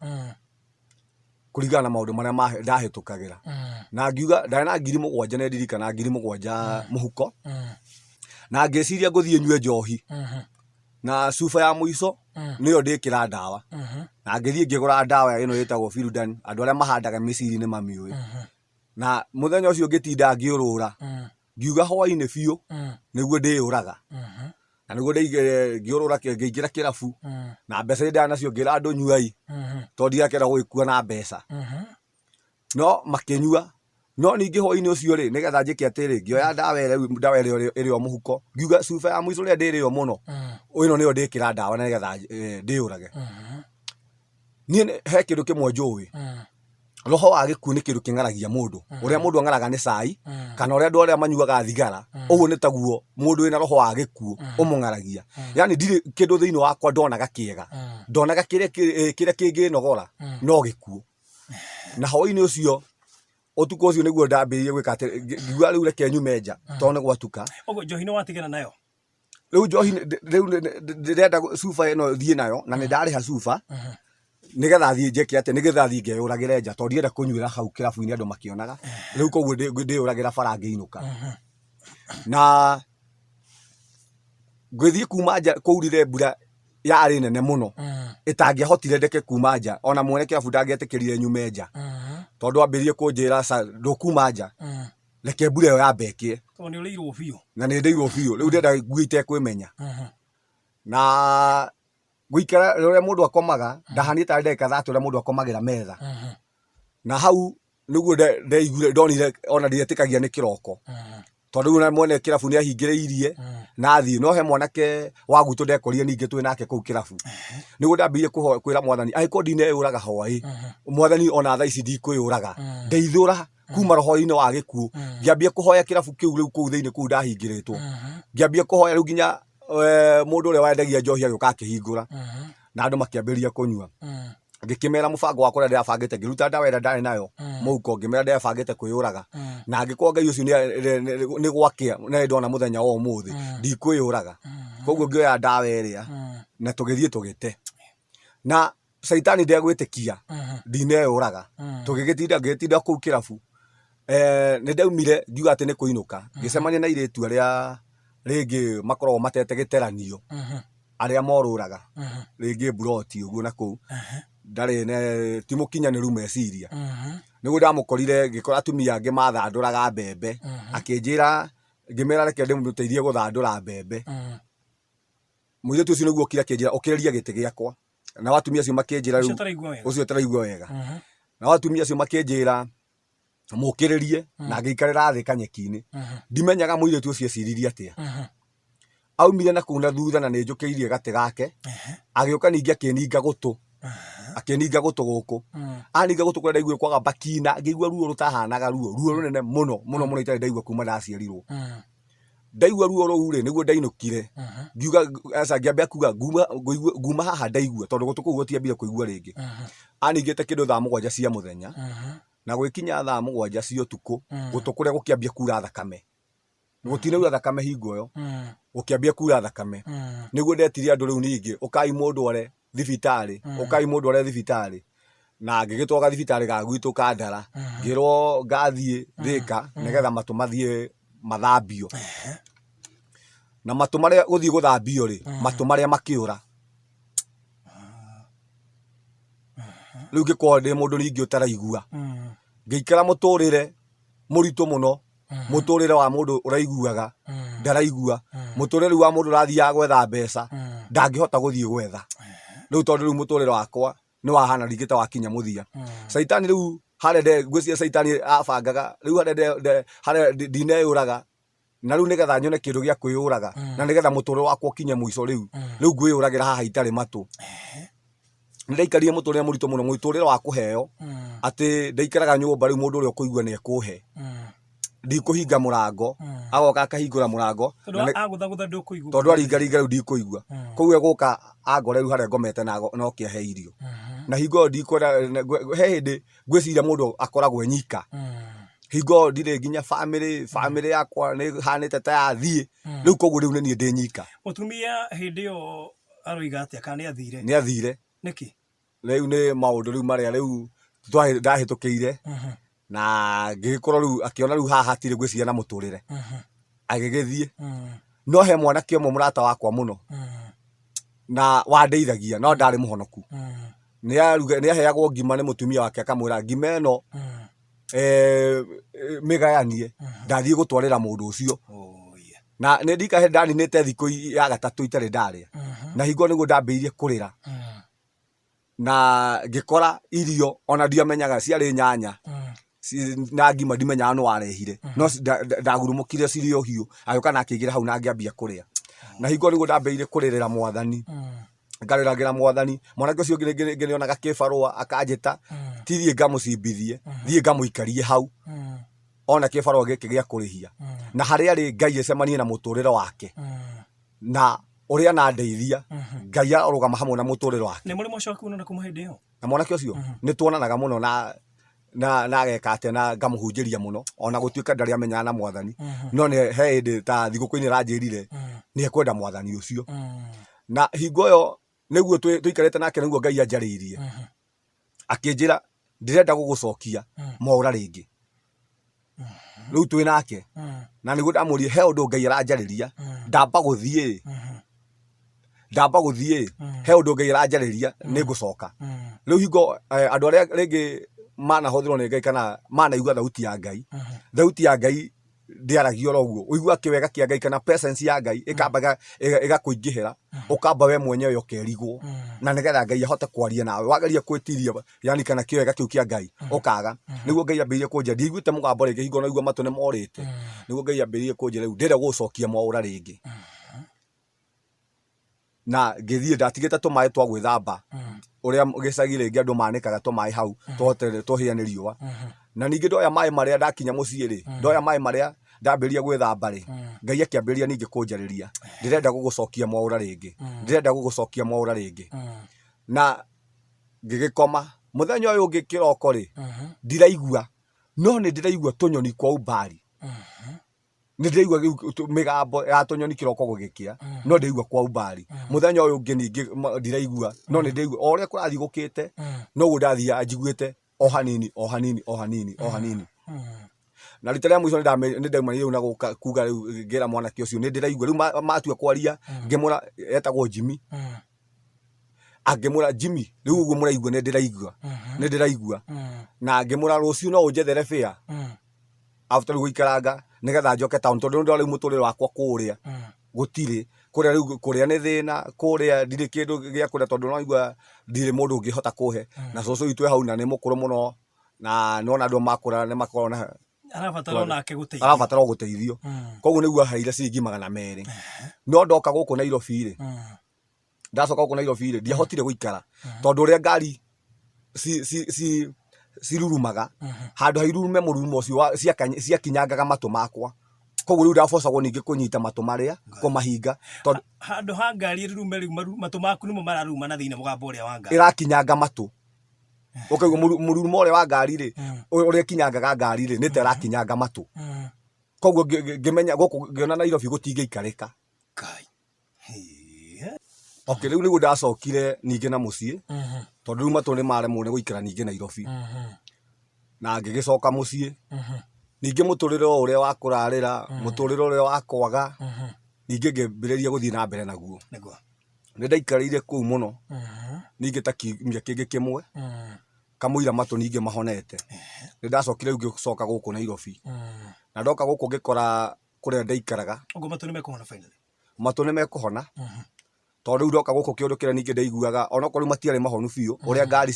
kũringana na maũndũ marĩa ndahĩtũkagĩra na ngiuga ndarĩ na 7,000 nĩ ndirikana 7,000 mũhuko na ngĩciria ngũthiĩ nyue njohi na cuba ya mũico nĩyo ndĩkĩra ndawa na ngĩthiĩ ngĩgũra ndawa ĩno ĩtagwo Fildan andũ arĩa mahandaga mĩciri nĩ mamĩũĩ na mũthenya ũcio ngĩtinda ngĩũrũra ngiuga hwaĩ-inĩ biũ nĩguo ndĩyũraga na niguo ngiurura ngiingira kirabu na mbeca nda nacio ngira andu nyuai to ndiakera gwikua na mbeca no makinyua no ningi hoi-ini ucio ri nigetha njike atiri ngioya ndawa iri o muhuko ngiuga cuba ya mwico ria ndiri o muno ino niyo ndikira ndawa na nigetha ndiurage ni he kindu kimwe njui roho wa gikuo ni kindu king'aragia mundu uria mundu ang'araga ni cai kana uria andu aria manyuaga thigara uguo ni taguo mundu wina roho wa gikuo umung'aragia yani ndiri kindu thiini wakwa ndonaga kiega ndonaga kiria kinginogora no gikuo na hoi-ini ucio utuko ucio niguo ndambirie gwika ati ngiuga riu reke nyume nja to ni gwatuka ogo njohi no watigana nayo riu njohi riu ndirenda cuba ino thie nayo na ni ndariha cuba nigetha thie njeke ati nigetha thie ngeyuragire nja to ndienda kunyuira hau kirabu-ini andu makionaga riu koguo ndiyuragira bara ngiinuka na ngwithie kuma nja kuurire mbura yari nene muno itangihotire ndeke kuma nja ona mwene kirabu ndangietikirire nyume nja tondu ambirie kunjira ndukuma nja reke mbura iyo yambekie to ni urirwo biu na ni ndeirwo biu riu ndenda ngui itekwimenya na guikara riria mundu akomaga ndahanie ta ndeka 30 uria mundu akomagira metha na hau niguo ndeiguire ndonire ona ndietikagia ni kiroko tondu na mwene kirabu ni ahingiriirie na thii no he mwanake wa gutu ndekorire ningi twi nake kuu kirabu niguo ndambirie kwira mwathani aiko ndineyuraga hoi mwathani ona thaa ici ndikwiyuraga ndeithura kuma roho-ini wa gikuo ngiambia kuhoya kirabu kiu riu kuu thiini kuu ndahingiritwo ngiambia kuhoya riu nginya mundu uria wendagia njohi agioka akihingura na andu makiambiria kunyua ngikimera mubango wakwa uria ndirabangite ngiruta ndawa iria ndari nayo muhuko ngimera ndirabangite kwiyuraga na ngikorwo ngai ucio ni gwakia na ndona muthenya wa umuthi ndikwiyuraga koguo ngioya ndawa iria na tugithie tugite na shaitani ndegwitikia ndineyuraga tugigitinda kuu kirabu ni ndaumire ngiuga ati ni kuinuka ngicemania na iritu aria ringi makoragwo matete giteranio aria moruraga ringi buroti uguo na kuu ndari ne ti mukinyaniru meciria niguo ndamukorire ngikora atumia angi mathanduraga mbembe akinjira ngimera reke ndimuteithie guthandura mbembe muiretu ucio niguo kira kinjira ukiriria giti giakwa na watumia acio makinjira riu ucio taraigua wega na watumia acio makinjira mukiririe na ngiikarira thi kanyeki-ini ndimenyaga muiretu ucio eciririe atia aumire na kuu na thutha na ni njukiirie gati gake agioka ningi akininga gutu guku aninga gutu kuria ndaigua kwaga bakina ngigua ruo rutahanaga ruo runene muno itari ndaigua kuma ndaciarirwo ndaigua ruo ruu ri niguo ndainukire ngiuga aca ngiambia kuga nguma haha ndaigua tondu gutu kuu gutiambire kuigua ringi aningite kindu 7 cia muthenya na gwikinya 7 cia utuku gutu kuria gukiambia kura thakame gutinaura thakame hingo yo gukiambia kura thakame niguo ndetirie andu riu ningi ukai mundu ore thibitari na ngigitwaga thibitari ga gwitu Kandara ngirwo ngathie Thika nigetha matu mathie mathambio na matu maria guthie guthambio ri matu maria makiura riu ngikorwo ndi mundu ningi utaraigua ngiikara muturire muritu muno muturire wa mundu uraiguaga ndaraigua muturire wa mundu rathiaga gwetha mbeca ndangihota guthie gwetha riu tondu riu muturire wakwa ni wahana ringita wakinya muthia shaitani riu harende ngwiciria shaitani abangaga riu harende ndineyuraga na riu nigetha nyone kindu gia kwiyuraga na nigetha muturire wakwa ukinye mwico riu ngwiyuragira haha itari matu ndaikarie muturire muritu muno muturire wa kuheo ati ndaikaraga nyumba riu mundu uria kuigua ni ekuhe ndikuhinga murango agoka akahingura murango tondu aringa riu ndikuigua koguo eguka angore riu haria ngomete no kiahe irio na hingo ndikwenda he hindi ngwiciria mundu akoragwo nyika hingo ndire nginya family yakwa ni hanite ta yathie riu koguo riu ni ndi nyika mutumia hindi yo aroiga atia kana ni athire niki riu ni maundu riu maria riu ndahitukiire na ngikorwo riu akiona riu haha hatire ngwiciria na muturire agigithie no he mwanake umwe murata wakwa muno na wandeithagia no ndari muhonoku ni aheagwo ngima ni mutumia wake akamwira ngima ino migayanie ndathie gutwarira mundu ucio na nä ndikahe ndaninä te thikå ya gatatå itarä ndarä na hingo nä guo ndambä irie kå rä ra na ngä kora irio ona ndiamenyaga ciarä nyanya na ngima ndimenyaga nä warehire no ndagurå må kire cirä o hiå agä å ka na akä ingä ra hau na ngä ambia kå rä a na hingo nä guo ndambä irie kå rä rä ra mwathani ngarä ragä ra mwathani mwanake å cio ngä nä onaga kä barå akanjä ta tithiä ngamå cimbithie thiä ngamå ikarie hau ona kä barå gä kä gä a kå rä hia na harä arä Ngai ecemanie na må tå rä re wake na å rä a na ndeithia Ngai arå gama hamwe na må tå rä re wake nä må rä mocoku na kå hä ndä ä yo na mwanake å cio nä tuonanaga må no na ageka atä na ngamå hunjä ria må no ona gå tuä ka ndarä amenyaga na mwathani no he hä ndä ta thigå kå-inä ranjä rire nä ekwenda mwathani å cio na hingo ä yo nä guo tå ikarä te nake nä guo Ngai anjarä irie akä njä ra ndä renda gå gå cokia maå rä ngä rä u twä nake na nä guo ndamå rie he å ndå Ngai aranjarä ria ndamba gå thiä he å ndå Ngai aranjarä ria nä ngå coka rä u hingo andå arä a rä ngä manahå thä rwo nä Ngai kana manaigua thauti ya Ngai ndä aragio ro guo å igua kä wega kä a Ngai kana presence ya Ngai ä kamba ä gakå ingä hä ra å kamba we mwenyewe å kerigwo na nä getha Ngai ahote kwaria nawe wageria kwä tiria yani kana kä wega kä u kä a Ngai å kaga nä guo Ngai ambä irie kå njä ndiguä må gambo rä ngä hingo naigua matå nä morä te nä guo Ngai ambä irie kå njä rä u ndä renda gå cokia mwaå ra rä ngä na ngä thiä ndatigä te tå maä twa gwä thamba å rä a gä cagi rä ngä andå manä kaga tå maä hau tåhä a nä riåa na ningä ndoya maä marä a ndakinya må ciä rä ndoya maä marä a ndambä ria gwä thamba rä Ngai akä ambä ria ningä kå njarä ria ndä renda gå gå cokia mwaå ra rä ngä na ngä gä koma må thenya å yå å ngä kä roko rä ndiraigua no nä ndä raigua tå nyoni kwa umbari nä ndä raigua mä gambo ya tå nyoni kä roko gå gä kä a no ndä raigua kwa umbari må thenya å yå å ngä ningä ndiraigua no nä ndä raigua o rä a kå rathiä gå kä te noguo ndathiaga njiguä te o hanini na rita rä a må ico nä ndauma rä u na kuga rä u ngä ra mwanake å cio nä ndä raigua rä u matua kwaria ngä må ra etagwo Jimmy angä må ra Jimmy rä u å guo må raigua nä ndä raigua na ngä må ra rå cio no å njethere bĩa after gå ikaranga nä getha njoke town tondå nä ndona rä u må tå rä re wakwa kå rä a gå tirä kå rä a rä u kå rä a nä thä na kå rä a ndirä kä ndå gä a kå rä a tondå noigua ndirä må ndå å ngä hota kå he na cåcå witå hau na nä må kå rå må no na nona andå makå ra nä makorwo na arabatara gå teithio koguo nä guo aheire ciringi 200 no ndoka gå kå Nairobi rä ndacoka gå kå Nairobi rä ndiahotire gå ikara tondå å rä a ngari cirurumaga handå hairurume må rurumo å cio ciakinyangaga matå makwa koguo rä u ndabocagwo ningä kå nyita matå marä a kå mahinga handå ha ngari rurume rä u matå maku nä mo mararuma na thä inä må gambo å rä a wa ngari ä rakinyanga matå ukaigua må rurumo å rä a wa ngari rä å rä a kinyangaga ngari rä nä te rakinyanga matå koguo ngä menya gå kå ngä ona Nairobi gå tingä ikarä ka rä u nä guo ndacokire ningä na må ciä tondå rä u matå nä maremwo nä gå ikara ningä Nairobi na ngä gä coka må ciä ningä må tå rä re å rä a wa kå rarä ra må tå rä re å rä a wa kwaga ningä ngä mbä rä ria gå thiä na mbere naguo nä ndaikarä ire kå u må no ningä ta kiumia kä ngä kä mwe kamå ira matå ningä mahonete nä ndacokire rä u ngä coka gå kå Nairobi na ndoka gå kå ngä kora kå rä a ndaikaraga matå nä mekå hona tondå rä u ndoka gå kå kä å ndå kä rä a ningä ndaiguaga onokorwo matiarä mahonu biå å rä a ngari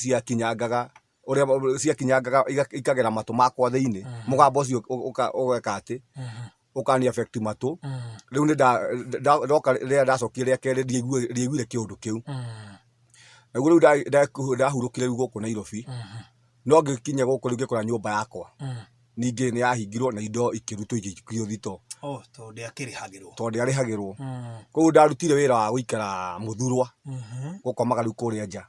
ciakinyangaga ikagera matå makwa thä inä må gambo å cio å geka atä å kani affect matå rä u ndoka rä a ndacokire rä a kerä ndiaiguire kä å ndå kä u naguo rä u ndahurå kire rä u gå kå Nairobi no ngä kinya gå kå rä u ngä kora nyå mba yakwa ningä nä yahingirwo na indo ikä rutwo igäikio thito tondå ndä arä hagä rwo koguo ndarutire wä ra wa gå ikara må thurwa gå komaga rä u kå rä a nja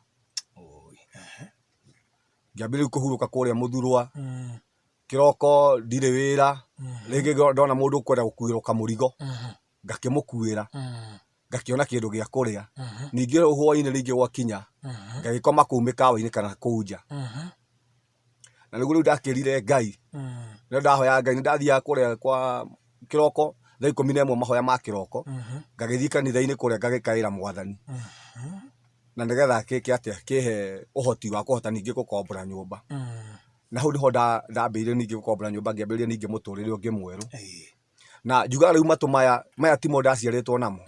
ngä ambä rä u kå hurå ka kå rä a må thurwa kä roko ndirä wä ra rä ngä ndona må ndå kwenda gå kuä rwo kamå rigo ngakä må kuä ra ngakä ona kä ndå gä a kå rä a ningä hwainä rä ingä gwakinya ngagä koma kå u mä kawa-inä kana kå u nja na nä guo rä u ndakä rire Ngai rä ndahoya Ngai nä ndathiaga kå rä a kwa kä roko thaa 11 mahoya ma kä roko ngagä thiä kanitha-inä kå rä a ngagä kaä ra mwathani na nä getha kä he å hoti wa kå hota ningä gå kombora nyå mba na hau nä ho ndambä ire ningä gå kombora nyå mba ngä ambä rä ria ningä må tå rä re å ngä mwerå na njugaga rĩu matũ maya timo ndaciarĩtwo namo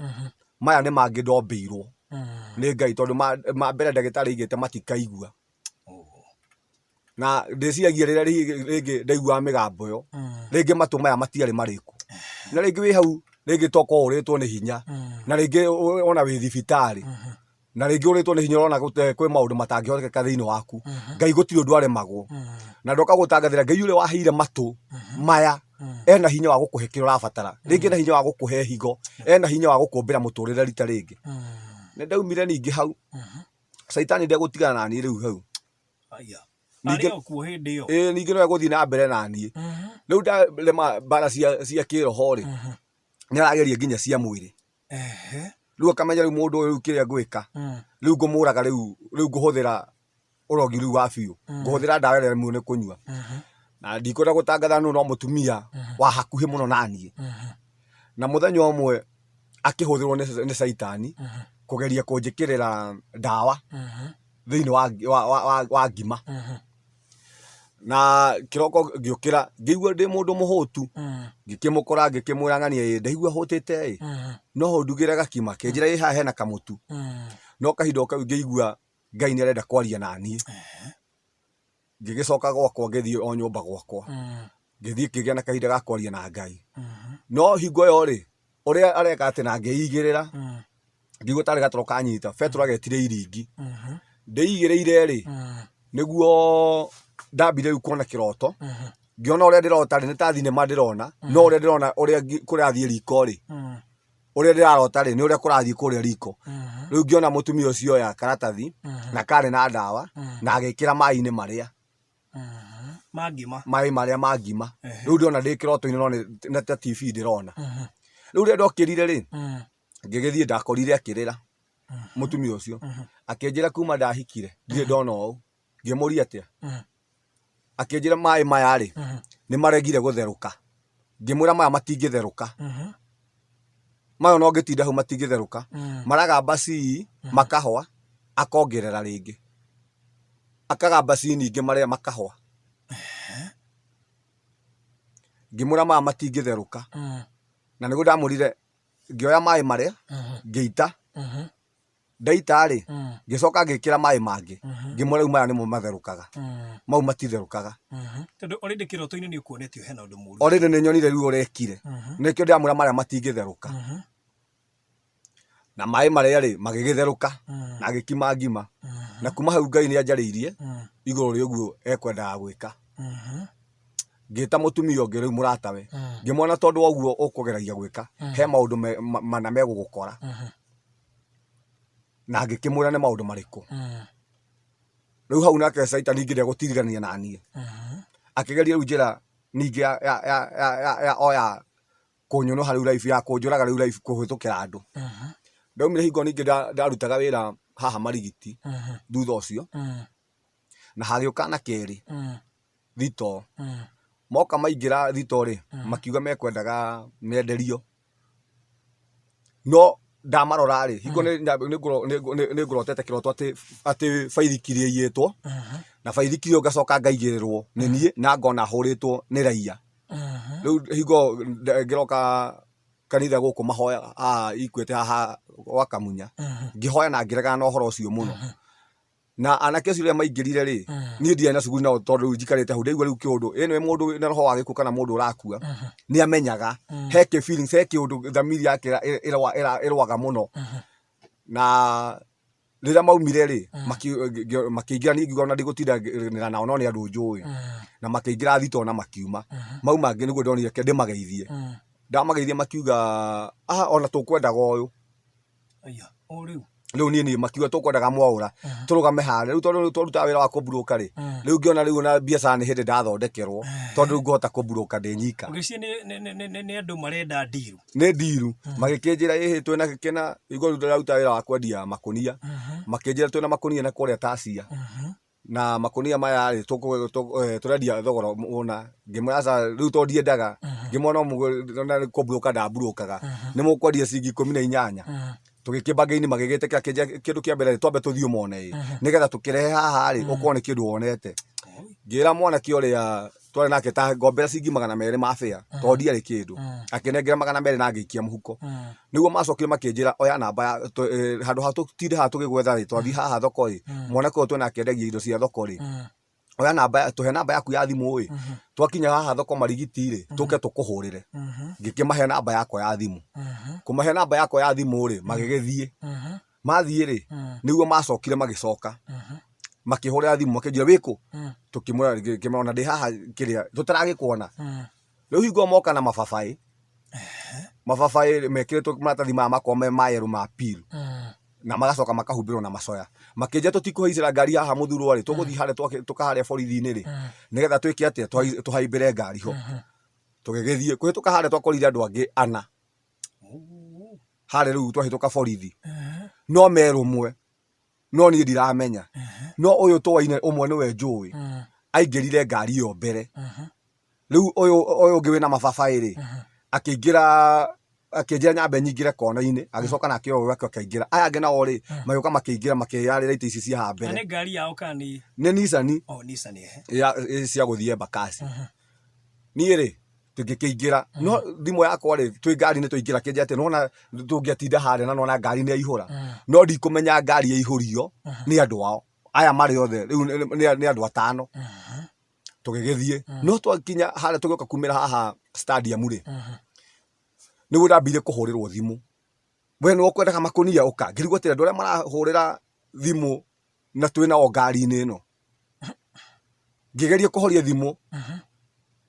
maya nĩ mangĩ ndombĩirwo nĩ Ngai tondũ ma mbere ndagĩtarĩ aigĩte matikaigua na ndĩciragia rĩrĩa rĩngĩ ndaiguaga mĩgambo ĩyo rĩngĩ matũ maya matiarĩ marĩku na rĩngĩ wĩ hau rĩngĩ toka ũrĩtwo nĩ hinya na rĩngĩ ona wĩ thibitarĩ na rĩngĩ ũrĩtwo nĩ hinya ũrona kwĩ maũndũ matangĩhotekeka thĩinĩ waku Ngai gũtirĩ ũndũ aremagwo na ndoka gũtangathĩra Ngai ũrĩa waheire matũ maya ena hinya wa gũkũhe kĩrĩa ũrabatara rĩngĩ ena hinya wa gũkũhe higo ena hinya wa gũkũmbĩra mũtũrĩre rita rĩngĩ nĩ ndaumire ningĩ hau Saitani ndegũtigana na niĩ rĩu hau ningĩ no egũthiĩ na mbere na niĩ rĩu ndarema mbara cia kĩroho rĩ nĩ arageria nginya cia mwĩrĩ rĩu akamenya rĩu mũndũ ũyũ kĩrĩa ngwĩka rĩu ngũmũraga rĩu ngũhũthĩra ũrogi rĩu wa biũ ngũhũthĩra ndawa ĩrĩa nĩ kũnyua na ndikwenda gũtangatha no mũtumia wa hakuhĩ mũno na niĩ na mũthenya ũmwe akĩhũthĩrwo nĩ Saitani kũgeria kũnjĩkĩrĩra ndawa thĩinĩ wa ngima na kĩroko ngĩũkĩra ngĩigua ndĩ mũndũ mũhũtu ngĩkĩmũkora ngĩkĩmwĩra ng'ania ndaigua hũtĩte no ho ndugĩre gakima kĩnjĩra ĩ haha hena kamũtu no kahinda kau ngĩigua Ngai nĩ arenda kwaria na niĩ ngĩgĩcoka gwakwa ngĩthiĩ o nyũmba gwakwa ngĩthiĩ kĩgĩa na kahinda ga kwaria na Ngai no hingo ĩyo rĩ ũrĩa areka atĩ na ngĩigĩrĩra ngĩigua tarĩ gatoro kanyita Petro agetire iringi ndĩigĩrĩire rĩ nĩguo ndambire rĩu kuona kĩroto ngĩona ũrĩa ndĩrota rĩ nĩ ta thinema ndĩrona no ũrĩa ndĩrona ũrĩa kũrathiĩ riko rĩ ũrĩa ndĩrarota rĩ nĩ ũrĩa kũrathiĩ kũrĩa riko rĩu ngĩona mũtumia ũcio oya karatathi na karĩ na ndawa na agĩkĩra maĩ-inĩ marĩa maĩ marĩa ma ngima rĩu ndĩrona ndĩ kĩroto-inĩ no nĩ ta TV ndĩrona rĩu rĩrĩa ndokĩrire rĩ ngĩgĩthiĩ ndakorire akĩrĩra mũtumia ũcio akĩnjĩra kuma ndahikire ndirĩ ndona ũũ ngĩmũria atĩa akĩnjĩra maĩ maya rĩ nĩ maregire gũtherũka ngĩmwĩra maya matingĩtherũka maya no ngĩtinda hau matingĩtherũka maragamba cii makahwa akongerera rĩngĩ akagamba cii ningĩ marĩa makahwa ngĩmwĩra maya matingĩtherũka na nĩguo ndamũrire ngĩoya maĩ marĩa ngĩita ndaita rĩ ngĩcoka ngĩkĩra maĩ mangĩ ngĩmwĩra rĩu maya nĩmo matherũkaga mau matitherũkaga tondũ already kĩroto-inĩ nĩ ũkuonetio hena ũndũ mũru already nĩ nyonire rĩu ũrekire nĩkĩo ndĩramwĩra marĩa matingĩtherũka na maĩ marĩa rĩ magĩgĩtherũka na agĩkima ngima na kuma hau Ngai nĩ anjarĩirie igũrũ rĩa ũguo ekwendaga gwĩka ngĩta mũtumia ũngĩ rĩu mũratawe ngĩmwona tondũ wa ũguo ũkũgeragia gwĩka he maũndũ mana megũgũkora na ngĩkĩmwĩra nĩ maũndũ marĩkũ rĩu hau nake Saitani ningĩ ndegũtigithania na niĩ akĩgeria rĩu njĩra ningĩ ya oya kũnyonoha rĩu life ya kũnjũraga rĩu life kũhĩtũkĩra andũ ndaumire hingo ningĩ ndarutaga wĩra haha Marigiti thutha ũcio na hagĩũka na kerĩ thito moka maingĩra thito rĩ makiuga mekwendaga menderio no ndamarora rĩ hingo nĩ ngũrotete kĩroto atĩ baithikiri ĩiyĩtwo na baithikiri ngacoka ngaigĩrĩrwo nĩ niĩ na ngona hũrĩtwo nĩ raia rĩu hingo ngĩroka kanitha gũkũ mahoya ikuĩte haha gwa Kamunya ngĩhoya na ngĩregana na ũhoro ũcio mũno na anake acio rĩrĩa maingĩrire rĩ niĩ ndiarĩ na cuguri nao tondũ rĩu njikarĩte hau ndaigua rĩu kĩũndũ ĩno mũndũ wĩna roho wa gĩkuũ kana mũndũ ũrakua nĩ amenyaga he feelings he kĩũndũ thamiri yake ĩrwaga mũno na rĩrĩa maumire rĩ makĩingĩra niĩ ngiuga ona ndigũtindanĩra nao no nĩ andũ njũĩ na makĩingĩra thito na makiuma mau mangĩ nĩguo ndonire ke ndĩmageithie ndamageithie makiuga ona tũkwendaga ũyũ rĩu niĩ makiuga tũkwendaga mwaũra tũrũgame harĩa rĩu tondũ tũrutaga wĩra wa kũmburũka rĩ rĩu ngĩona rĩu na biacara nĩ hĩndĩ ndathondekerwo tondũ rĩu ngũhota kũmburũka ndĩ nyika nĩ andũ marenda ndiru nĩ ndiru magĩkĩnjĩra ĩhĩ twĩna gĩkena igũrũ rĩu ndĩraruta wĩra wa kwendia makũnia makĩnjĩra twĩna makũnia na kũrĩa Tasia na makũnia maya rĩ tũrendia thogora mũna ngĩmwĩra rĩu to ndiendaga ngĩmwona kũmburũka ndamburũkaga nĩ mũkwendia ciringi 18 tũgĩkĩmbange-inĩ magĩgĩtĩkĩra kĩndũ kĩa mbere twambe tũthiĩ mone nĩgetha tũkĩrehe haha rĩ ũkorwo nĩ kĩndũ wonete ngĩra mwanake ũrĩa twarĩ nake ta ngombera ciringi 200 ma fare tondũ ndiarĩ kĩndũ akĩnengera 200 na ngĩikia mũhuko nĩguo macokire makĩnjĩra oya namba ya handũ ha tũtinde haha tũgĩgwetha rĩ twathi haha thoko rĩ mwanake ũyũ twĩ nake endagia indo cia thoko rĩ oya namba tũhe namba yaku ya thimũ ĩ twakinya haha thoko marigiti rĩ tũke tũkũhũrĩre ngĩkĩmahe namba yakwa ya thimũ kũmahe namba yakwa ya thimũ rĩ magĩgĩthiĩ mathiĩ rĩ nĩguo macokire magĩcoka makĩhũrĩra thimũ makĩnjĩra wĩkũ tũkĩmwĩra ndĩ haha kĩrĩa tũtaragĩkuona rĩu hingo moka na mababaĩ mekĩrĩtwo maratathi maya makorwo me ma yerũ ma pill na magacoka makahumbĩrwo na macoya makĩnjĩra tũtikũhaicĩra ngari haha mũthurwo rĩ tũgũthiĩ harĩa tũkaharĩa borithi-inĩ rĩ nĩgetha twĩke atĩa tũhaimbĩre ngari ho tũgĩgĩthiĩ kũhĩtũka harĩa twakorire andũ angĩ 4 harĩa rĩu twahĩtũka borithi no merũmwe no niĩ ndiramenya no ũyũ tũwaine ũmwe nĩwe njũĩ aingĩrire ngari ĩyo mbere rĩu ũyũ ũngĩ wĩna mababaĩ rĩ akĩingĩra akĩnjĩra nyambe nyingĩre kona-inĩ agĩcoka nake ũyũ wake akaingĩra aya angĩ nao rĩ magĩũka makĩingĩra makĩyarĩra itĩ ici cia haha mbere nĩ ngari yao kana nĩ Nissan cia gũthiĩ Embakasi niĩ rĩ tũngĩkĩingĩra no thimũ yakwa rĩ twĩ ngari nĩ tũingĩra kĩnjĩra atĩ nona tũngĩatinda harĩa na nona ngari nĩ yaihũra no ndikũmenya ngari yaihũrio nĩ andũ ao aya marĩ othe rĩu nĩ andũ 5 tũgĩgĩthiĩ no twakinya harĩa tũgĩũka kumĩra haha stadium rĩ nĩguo ndambire kũhũrĩrwo thimũ we nĩ ũkwendaga makũnia ũka ngĩrigwo atĩ andũ arĩa marahũrĩra thimũ na twĩ nao ngari-inĩ ĩno ngĩgeria kũhoria thimũ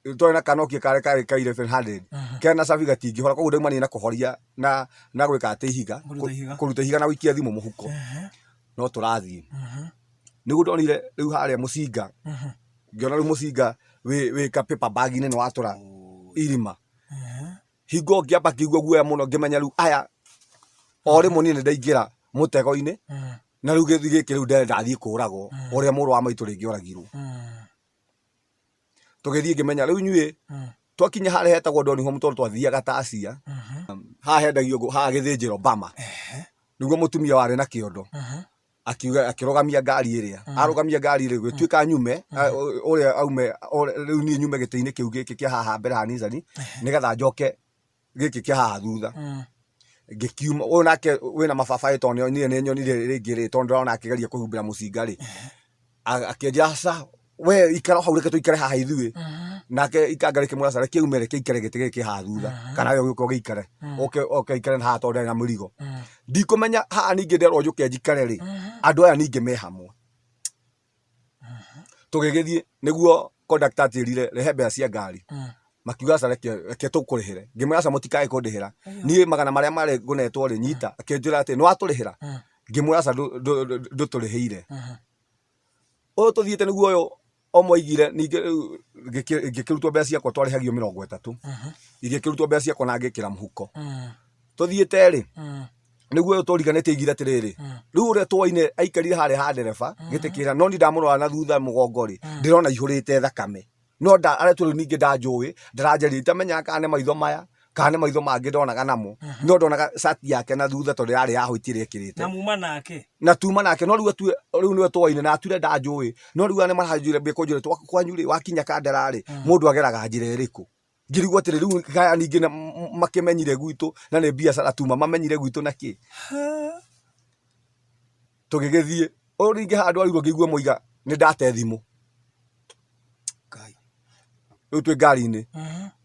twarĩ na kanokia karĩa karĩ ka 1100 kena cabi gatingĩhora koguo ndaumania na kũhoria na gwĩka atĩ ihiga kũruta ihiga na gũikia thimũ mũhuko no tũrathiĩ nĩguo ndonire rĩu harĩa mũcinga ngĩona rĩu mũcinga wĩ ka paper bag-inĩ nĩ watũra irima hingo ngĩamba kĩigua guoya mũno ngĩmenya rĩu aya o rĩmwe niĩ nĩ ndaingĩra mũtego-inĩ na rĩu gĩkĩ rĩu ndathiĩ kũragwo ũrĩa mũrũ wa maitũ rĩngĩ oragirwo tũgĩthiĩ ngĩmenya rĩu inyuĩ twakinya harĩa hetagwo Donholm tondũ twathiaga Tasia haha hendagio haha gĩthĩnjĩro Bama nĩguo mũtumia warĩ na kĩondo akiuga akĩrogamia ngari ĩrĩa arũgamia ngari ĩrĩa gwĩtuĩka nyume ũrĩa aume rĩu niĩ nyume gĩtĩ-inĩ kĩu gĩkĩ kĩa haha mbere ha Nissan nĩgetha njoke gĩkĩ kĩa haha thutha ngĩkiuma ũyũ nake wĩna mababaĩ tondũ niĩ nĩ nyonire rĩngĩ rĩ tondũ ndĩrona akĩgeria kũhumbĩra mũcinga rĩ akĩnjĩra sa we ikara hau reke tũikare haha ithuĩ nake ikanga rĩkĩmwĩra sa reke ume reke ikare gĩtĩ gĩkĩ haha thutha kana we ũgĩũka ũgĩikare oke ikare haha tondũ ndarĩ na mĩrigo ndikũmenya haha ningĩ nderwo njũke njikare rĩ andũ aya ningĩ me hamwe tũgĩgĩthiĩ nĩguo conductor atĩrire rehe mbeca cia ngari makiuga sa reke tũkũrĩhĩre ngĩmwĩra sa mũtikae kũndĩhĩra niĩ magana marĩa marĩ ngũnetwo rĩ nyita akĩnjĩra atĩ nĩ watũrĩhĩra ngĩmwĩra sa ndũtũrĩhĩire ũyũ tũthiĩte nĩguo ũyũ omwaigire ningĩ ngĩkĩrutwo mbeca ciakwa twarĩhagio 30 igĩkĩrutwo mbeca ciakwa na ngĩkĩra mũhuko tũthiĩte rĩ nĩguo ũyũ tũriganĩtie igire atĩrĩrĩ rĩu ũrĩa twaine aikarire harĩa ha ndereba gĩtĩ kĩra no ni ndamũrora na thutha mũgongo rĩ ndĩrona ihũrĩte thakame no aretwo rĩu ningĩ ndanjũĩ ndaranjaria itamenyaga kana nĩ maitho maya kana nĩ maitho mangĩ ndonaga namo no ndonaga shati yake na thutha tondũ yarĩ yahũitire ĩkĩrĩte na muma nake na tuma nake no rĩu nĩwe twaine na ature ndanjũĩ no rĩu nĩ maranjũire mbĩkũnjũre kwanyu rĩ wakinya Kandara rĩ mũndũ ageraga njĩra ĩrĩkũ ngĩrigwo atĩrĩ rĩu kaya ningĩ makĩmenyire gwitũ na nĩ biacara tuma mamenyire gwitũ na kĩ tũgĩgĩthiĩ ũyũ ningĩ handũ arirwo ngĩigua moiga nĩ ndate thimũ rĩu twĩ ngari-inĩ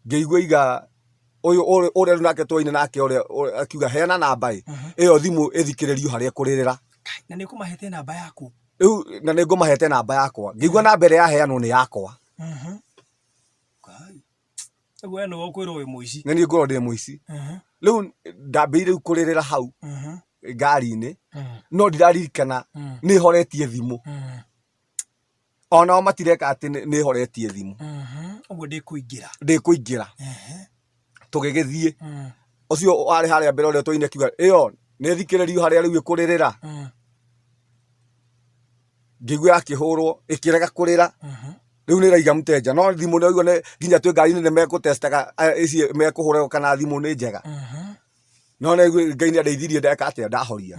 ngĩigua iga ũyũ ũrĩa nake twaine nake ũrĩa akiuga heana namba ĩyo thimũ ĩthikĩrĩrio harĩa kũrĩrĩra na nĩ kũmahete namba yaku rĩu na nĩ ngũmahete namba yakwa ngĩigua namba ĩrĩa yaheanwo nĩ yakwa ũguo we nĩwe ũkwĩrwo wĩ mũici nĩ niĩ ngorwo ndĩ mũici rĩu ndambĩire rĩu kũrĩrĩra hau ngari-inĩ no ndiraririkana nĩ horetie thimũ onao matireka atĩ nĩ horetie thimũ ũguo ndĩkũingĩra tũgĩgĩthiĩ ũcio warĩ harĩa mbere ũrĩa twaine kiuga ĩyo nĩ thikĩrĩrio harĩa rĩu ĩkũrĩrĩra ngĩigua akĩhũrwo ĩkĩrega kũrĩra rĩu nĩ raiga mũteja no thimũ nĩ ũigua nginya twĩ ngari-inĩ nĩ mekũtestaga ici mekũhũrwo kana thimũ nĩ njega no Ngai nĩ andeithirie ndeka atĩa ndahoria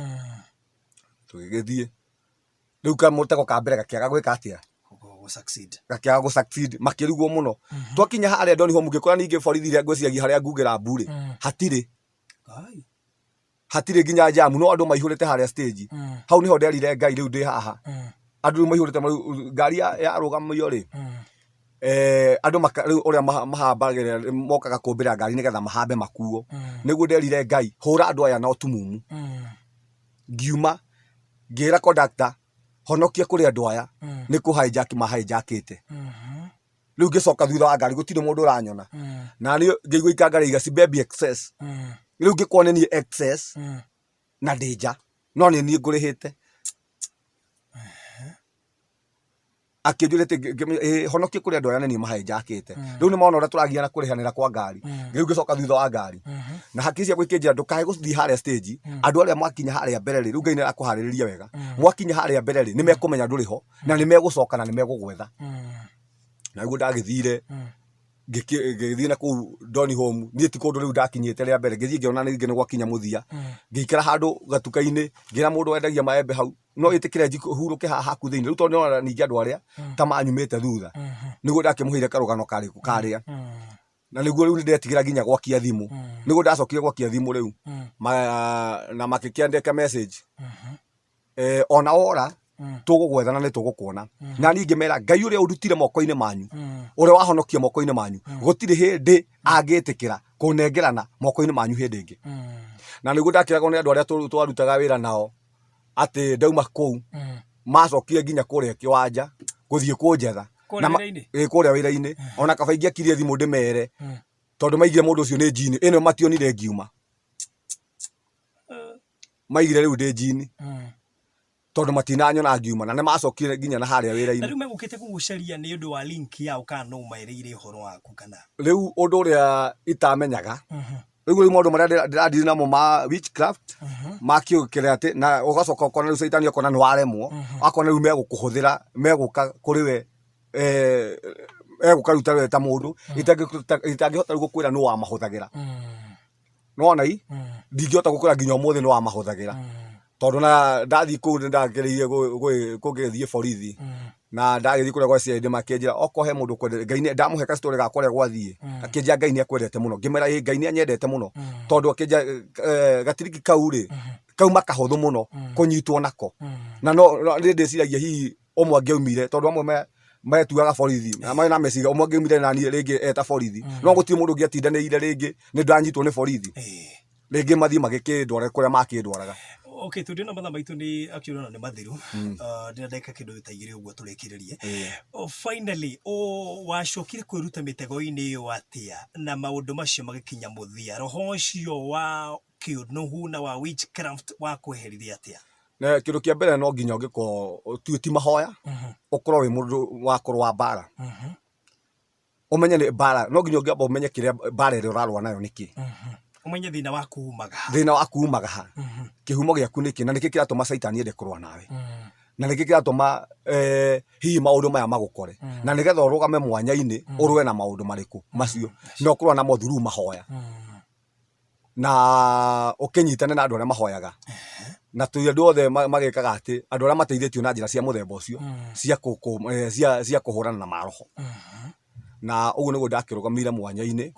tũgĩgĩthiĩ rĩu kamũtego ka mbere gakĩaga gwĩka atĩa gakiaga gå succeed makĩrigwo mũno twakinya harĩa ndoni ho mũngĩkora ningĩ borithi iria ngwĩciria harĩa ngugĩra mbure hatirĩ nginya jamu no andũ maihũrĩte harĩa stage hau niho nderire Ngai rĩu ndĩ haha andũ rĩu maihũrĩte ngari yarũgamio rĩ andũ rĩu ũrĩa mahambagĩra mokaga kũmbĩra ngari nĩgetha mahambe makuo nĩguo nderire Ngai hũra andũ aya na ũtumumu ngiuma ngĩra conductor honokia kũrĩ andũ aya nĩ kũ hijack mahijackĩte rĩu ngĩcoka thutha wa ngari gũtirĩ mũndũ ũranyona na niĩ ngĩigua ikangari iga baby excess rĩu ngĩkorwo nĩ niĩ excess na danger no nĩ niĩ ngũrĩhĩte akĩnjũrĩte honokia kũrĩ andũ aya nĩ niĩ mahijackĩte rĩu nĩ mona ũrĩa tũragiana kũrĩhanĩra kwa ngari rĩu ngĩcoka thutha wa ngari na hakiri cia gwĩkĩnjĩra ndũkae gũthiĩ harĩa stage andũ arĩa mwakinya harĩa mbere rĩ rĩu Ngai nĩ akũharĩrĩria wega mwakinya harĩa mbere rĩ nĩ mekũmenya ndũrĩ ho na nĩ megũcoka na nĩ megũgwetha na nĩguo ndagĩthire ngĩthiĩ na kũu Doni home niĩ ti kũndũ rĩu ndakinyĩte rĩa mbere ngĩthiĩ ngĩona ningĩ nĩ gwakinya mũthia ngĩikara handũ gatuka-inĩ ngĩra mũndũ wendagia maembe hau no ĩtĩkĩre hurũke haha haku thĩinĩ rĩu tondũ nĩona ningĩ andũ arĩa ta manyumĩte thutha nĩguo ndakĩmũheire karũgano karĩkũ karĩa na nĩguo rĩu nĩndetigĩra nginya gwakia thimũ nĩguo ndacokire gwakia thimũ rĩu na makĩkĩandĩka message ona ora tũgũgwetha na nĩ tũgũkuona na niĩ ngĩmera Ngai ũrĩa ũrutire moko-inĩ manyu ũrĩa wahonokia moko-inĩ manyu gũtirĩ hĩndĩ angĩtĩkĩra kũnengerana moko-inĩ manyu hĩndĩ ĩngĩ na nĩguo ndakĩragwo nĩ andũ arĩa twarutaga wĩra nao atĩ ndauma kũu macokire nginya kũrĩa kĩwanja gũthiĩ kũnjetha kũrĩa wĩra-inĩ ona kaba ingĩakirie thimũ ndĩmere tondũ maigire mũndũ ũcio nĩ njini ĩno mationire ngiuma maigire rĩu ndĩ njini tondũ matinanyona ngiuma na nĩ macokire nginya na harĩa wĩra-inĩ na rĩu megũkĩte gũgũcaria nĩ ũndũ wa link yao kana no maĩrĩire ũhoro waku kana rĩu ũndũ ũrĩa itamenyaga rĩu maũndũ marĩa ndĩradiri namo ma witchcraft makĩũkĩra atĩ na ũgacoka ũkona rĩu caitani ũkona nĩ waremwo akona rĩu megũkũhũthĩra megũka kũrĩ we egũkaruta we ta mũndũ itangĩhota rĩu gũkwĩra nĩ wamahũthagĩra nĩwona ndingĩhota gũkwĩra nginya ũmũthĩ nĩ wamahũthagĩra tondũ na ndathiĩ kũu nĩ ndagĩrĩire kũgĩthiĩ borithi na ndagĩthiĩ kũrĩa gwa CID makĩnjĩra okorwo he mũndũ kwendete Ngai ndamũhe kastori ga kũrĩa gwathiĩ akĩnjĩra Ngai nĩ akwendete mũno ngĩmera Ngai nĩ anyendete mũno tondũ akĩnjĩra gatiriki kau rĩ kauma kahũthũ mũno kũnyitwo nako na no ndĩciragia hihi ũmwe angĩaumire tondũ amwe metuaga borithi na marĩ na meciria ũmwe angĩaumire na niĩ rĩngĩ eta borithi no gũtirĩ mũndũ ũngĩatindanĩire rĩngĩ nĩ ndanyitwo nĩ borithi rĩngĩ mathiĩ magĩkĩndwara kũrĩa makĩndwaraga okay tũndĩ na mathaa maitũ nĩ akĩona nĩ mathiru ndĩna ndeka kĩndũ ta igĩrĩ ũguo tũrĩkĩrĩrie finally wacokire kwĩruta mĩtego-inĩ ĩyo atĩa na maũndũ macio magĩkinya mũthia roho ũcio wa kĩũnũhu na wa witchcraft wakweherire atĩa na kĩndũ kĩa mbere no nginya ũngĩkorwo ti mahoya ũkorwo wĩ mũndũ wa kũrũa mbara ũmenye nĩ mbara no nginya ũngĩamba ũmenye kĩrĩa mbara ĩrĩa ũrarũa nayo nĩkĩ umenye thĩna waku umaga ha kĩhumo gĩaku nĩkĩ na nĩkĩ kĩratũma caitani ende kũrũa nawe na nĩkĩ kĩratũma hihi maũndũ maya magũkore na nĩgetha ũrũgame mwanya-inĩ ũrũe na maũndũ marĩkũ macio na ũkũrũa namo through mahoya na ũkĩnyitane na andũ arĩa mahoyaga na andũ othe magĩkaga atĩ andũ arĩa mateithĩtio na njĩra cia mũthemba ũcio cia kũhũrana na maroho na ũguo nĩguo ndakĩrũgamire mwanya-inĩ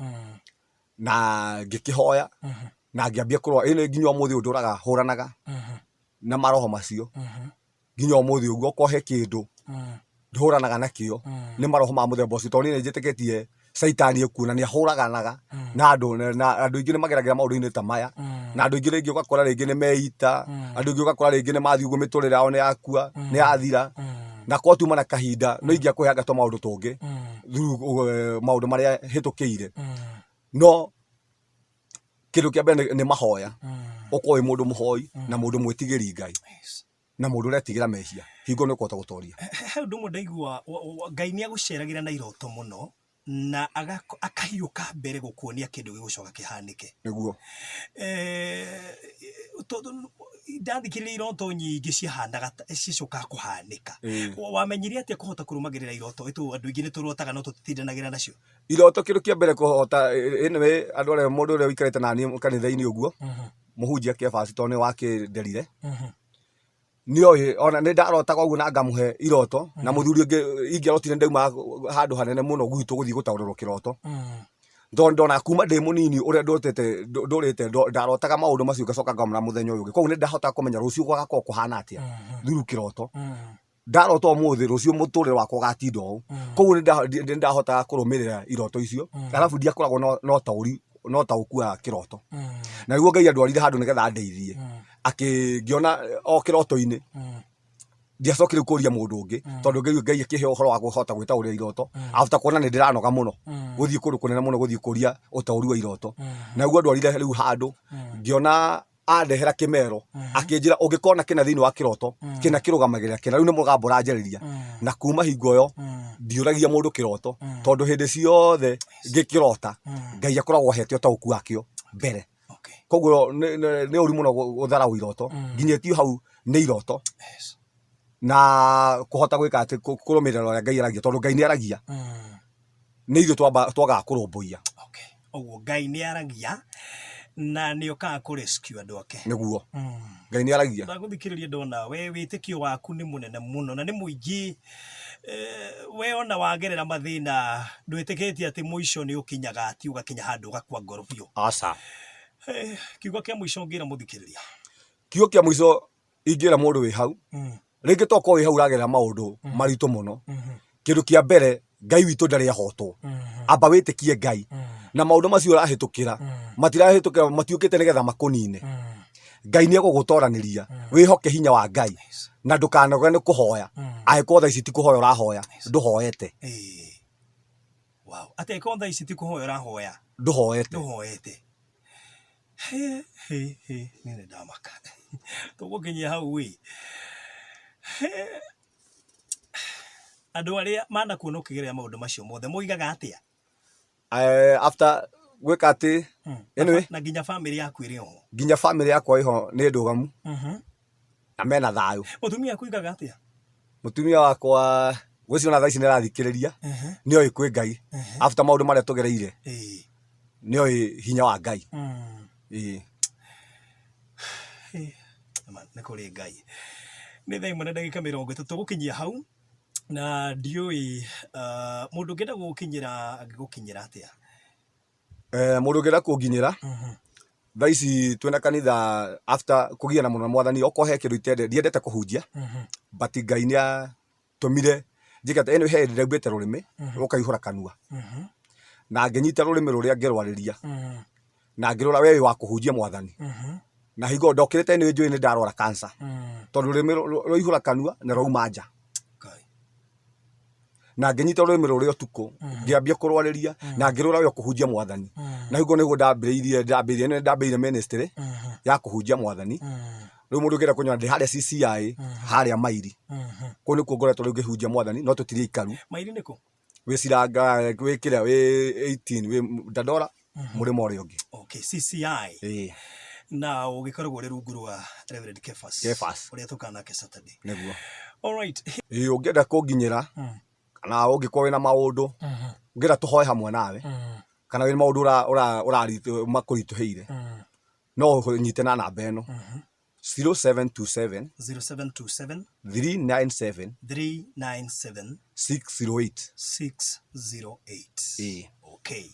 na ngĩkĩhoya na ngĩambia kũrũa ĩno nginya ũmũthĩ ũndũraga hũranaga na maroho macio nginya ũmũthĩ ũguo okorwo he kĩndũ ndũhũranaga nakĩo nĩ maroho ma mũthemba ũcio tondũ niĩ njĩtĩkĩtie caitani ekuo na nĩ ahũraganaga na andũ aingĩ nĩ mageragĩra maũndũ-inĩ ta maya na andũ aingĩ rĩngĩ ũgakora rĩngĩ nĩ meita andũ aingĩ ũgakora rĩngĩ nĩ mathiĩ ũguo mĩtũrĩre yao nĩ yakua nĩ yathira na kwa tuma na kahinda no ingĩakũhe agatwa maũndũ tũngĩ maũndũ marĩa hĩtũkĩire no kĩndũ kĩa mbere nĩ mahoya ũkorwo wĩ mũndũ mũhoi na mũndũ mwĩtigĩri Ngai na mũndũ ũretigĩra mehia hingo nĩ ũkũhota gũtoria he ũndũ ũmwe ndaigua Ngai nĩ agũceragĩra na iroto mũno na akahiũka mbere gũkuonia kĩndũ gĩgũcoka kĩhanĩke nĩguo ndathikĩrĩria iroto nyingĩ ciahanaga cicokaga kũhanĩka wamenyire atĩa kũhota kũrũmagĩrĩra iroto andũ aingĩ nĩ tũrotaga no tũtitindanagĩra nacio iroto kĩndũ kĩa mbere kũhota anyway andũ arĩa mũndũ ũrĩa ũikarĩte naniĩ kanitha-inĩ ũguo mũhunjia kĩabasi tondũ nĩ wakĩnderire nĩoĩ ona nĩ ndarotaga ũguo na ngamuhe iroto na mũthuri ũngĩ ingĩarotire ndauma handũ hanene mũno gwitũ gũthiĩ gũtaũrĩrwo kĩroto ndona kuma ndĩ mũnini ũrĩa ndũrĩte ndarotaga maũndũ macio ngacoka ngamũra mũthenya ũyũ ũngĩ koguo nĩ ndahota kũmenya rũciũ gũgakorwo kũhana atĩa through kĩroto ndarota ũmũthĩ rũciũ mũtũrĩre wakwa ũgatinda ũũ koguo nĩ ndahotaga kũrũmĩrĩra iroto icio arabu ndiakoragwo no taũku wa kĩroto na nĩguo Ngai andwarire handũ nĩgetha andeithie akĩngiona o kĩroto-inĩ ndiacokire kũria mũndũ ũngĩ tondũ Ngai akĩhe ũhoro wa kũhota gwĩtaũrĩra iroto after kuona nĩ ndĩranoga mũno gũthiĩ kũndũ kũnene mũno gũthiĩ kũria ũtaũri wa iroto na nĩguo andwarire rĩu handũ ngiona andehera kĩmero akĩnjĩra ũngĩkona kĩna thĩinĩ wa kĩroto kĩna kĩrũgamagĩrĩra kĩna rĩu nĩ mũgambo ũranjarĩria na kuma hingo ĩyo ndiũragia mũndũ kĩroto tondũ hĩndĩ ciothe ngĩkĩrota Ngai akoragwo ahete ũtaũku wakĩo mbere koguo nĩ ũru mũno gũtharaũ iroto nginyĩtio hau nĩ iroto na kũhota gwĩka atĩ kũrũmĩrĩra ũrĩa Ngai aragia tondũ Ngai nĩ aragia nĩ ithuĩ twagaga kũrũmbũiya ũguo Ngai nĩ aragia na nĩ okaga kũrescue andũ ake nĩguo Ngai nĩ aragia ndagũthikĩrĩria ndona we wĩtĩkio waku nĩ mũnene mũno na nĩ mũingĩ we ona wagerera mathĩna ndwĩtĩkĩtie atĩ mũico nĩ ũkinyaga ati ũgakinya handũ ũgakua ngoro biũ aca kiugo kĩa mũico ngĩra mũthikĩrĩria kiugo kĩa mũico ingĩra mũndũ wĩ hau rĩngĩ toko wĩ hau ũragerera maũndũ maritũ mũno kĩndũ kĩa mbere Ngai witũ ndarĩ ahotwo amba wĩtĩkie Ngai na maũndũ macio ũrahĩtũkĩra matirahĩtũkĩra matiũkĩte nĩgetha makũnine Ngai nĩ egũgũtoranĩria wĩhoke hinya wa Ngai na ndũkanoge nĩ kũhoya angĩkorwo thaa ici ti kũhoya ũrahoya ndũhoete wow angĩkorwo thaa ici ti kũhoya ũrahoya ndũhoete nĩ ndamaka tũgũkinyia hau wĩ andũ arĩa manakuona ũkĩgerera maũndũ macio mothe moigaga atĩa after gwĩka atĩ anyway na nginya family yaku ĩrĩ ho nginya family yakwa ĩho nĩ ndũgamu na mena thayũ mũtumia akuigaga atĩa mũtumia wakwa gwĩciona thaa ici nĩ arathikĩrĩria nĩoĩ kwĩ Ngai after maũndũ marĩa tũgereire nĩoĩ hinya wa Ngai nĩ kũrĩ Ngai nĩ thaa 1:30 tũgũkinyia hau na ndiũĩ mũndũ ũngĩenda gũgũkinyĩra angĩgũkinyĩra atĩa mũndũ ũngĩenda kũnginyĩra thaa ici twĩna kanitha after kũgiana mũno na Mwathani okorwo he kĩndũ ndiendete kũhunjia but Ngai nĩ atũmire njĩkate ĩno he ndĩraugĩte rũrĩmĩ rũkaihũra kanua na ngĩnyita rũrĩmĩ rũrĩa ngĩrwarĩria na ngĩrora we wa kũhunjia Mwathani na hingo ndokĩrĩte nĩ njũĩ nĩ ndarwara cancer tondũ rũrĩmĩ rũihũra kanua na rauma nja na ngĩnyita rũrĩmĩ rũrĩa ũtukũ ngĩambia kũrwarĩria na ngĩrora we kũhunjia Mwathani na hingo nĩguo ndambĩrĩirie ministry ya kũhunjia Mwathani rĩu mũndũ ũngĩenda kũnyona ndĩ harĩa CCI harĩa Mairi kũu nĩkuo ngoretwo rĩu ngĩhunjia Mwathani no tũtirĩ ikaru Mairi nĩkũ wĩ Ciranga wĩ kĩrĩa wĩ 18 wĩ Dandora mũrĩmo ũrĩa ũngĩ okay CCI na ũgĩkoragwo rĩ rungu rwa Reverend Kefas ũrĩa tũkana nake Saturday nĩguo alright ũngĩenda kũnginyĩra kana ũngĩkorwo wĩna maũndũ ũngĩenda tũhoe hamwe nawe kana wĩna maũndũ makũritũhĩire no ũnyite na namba ĩno 0727 397 608 608 okay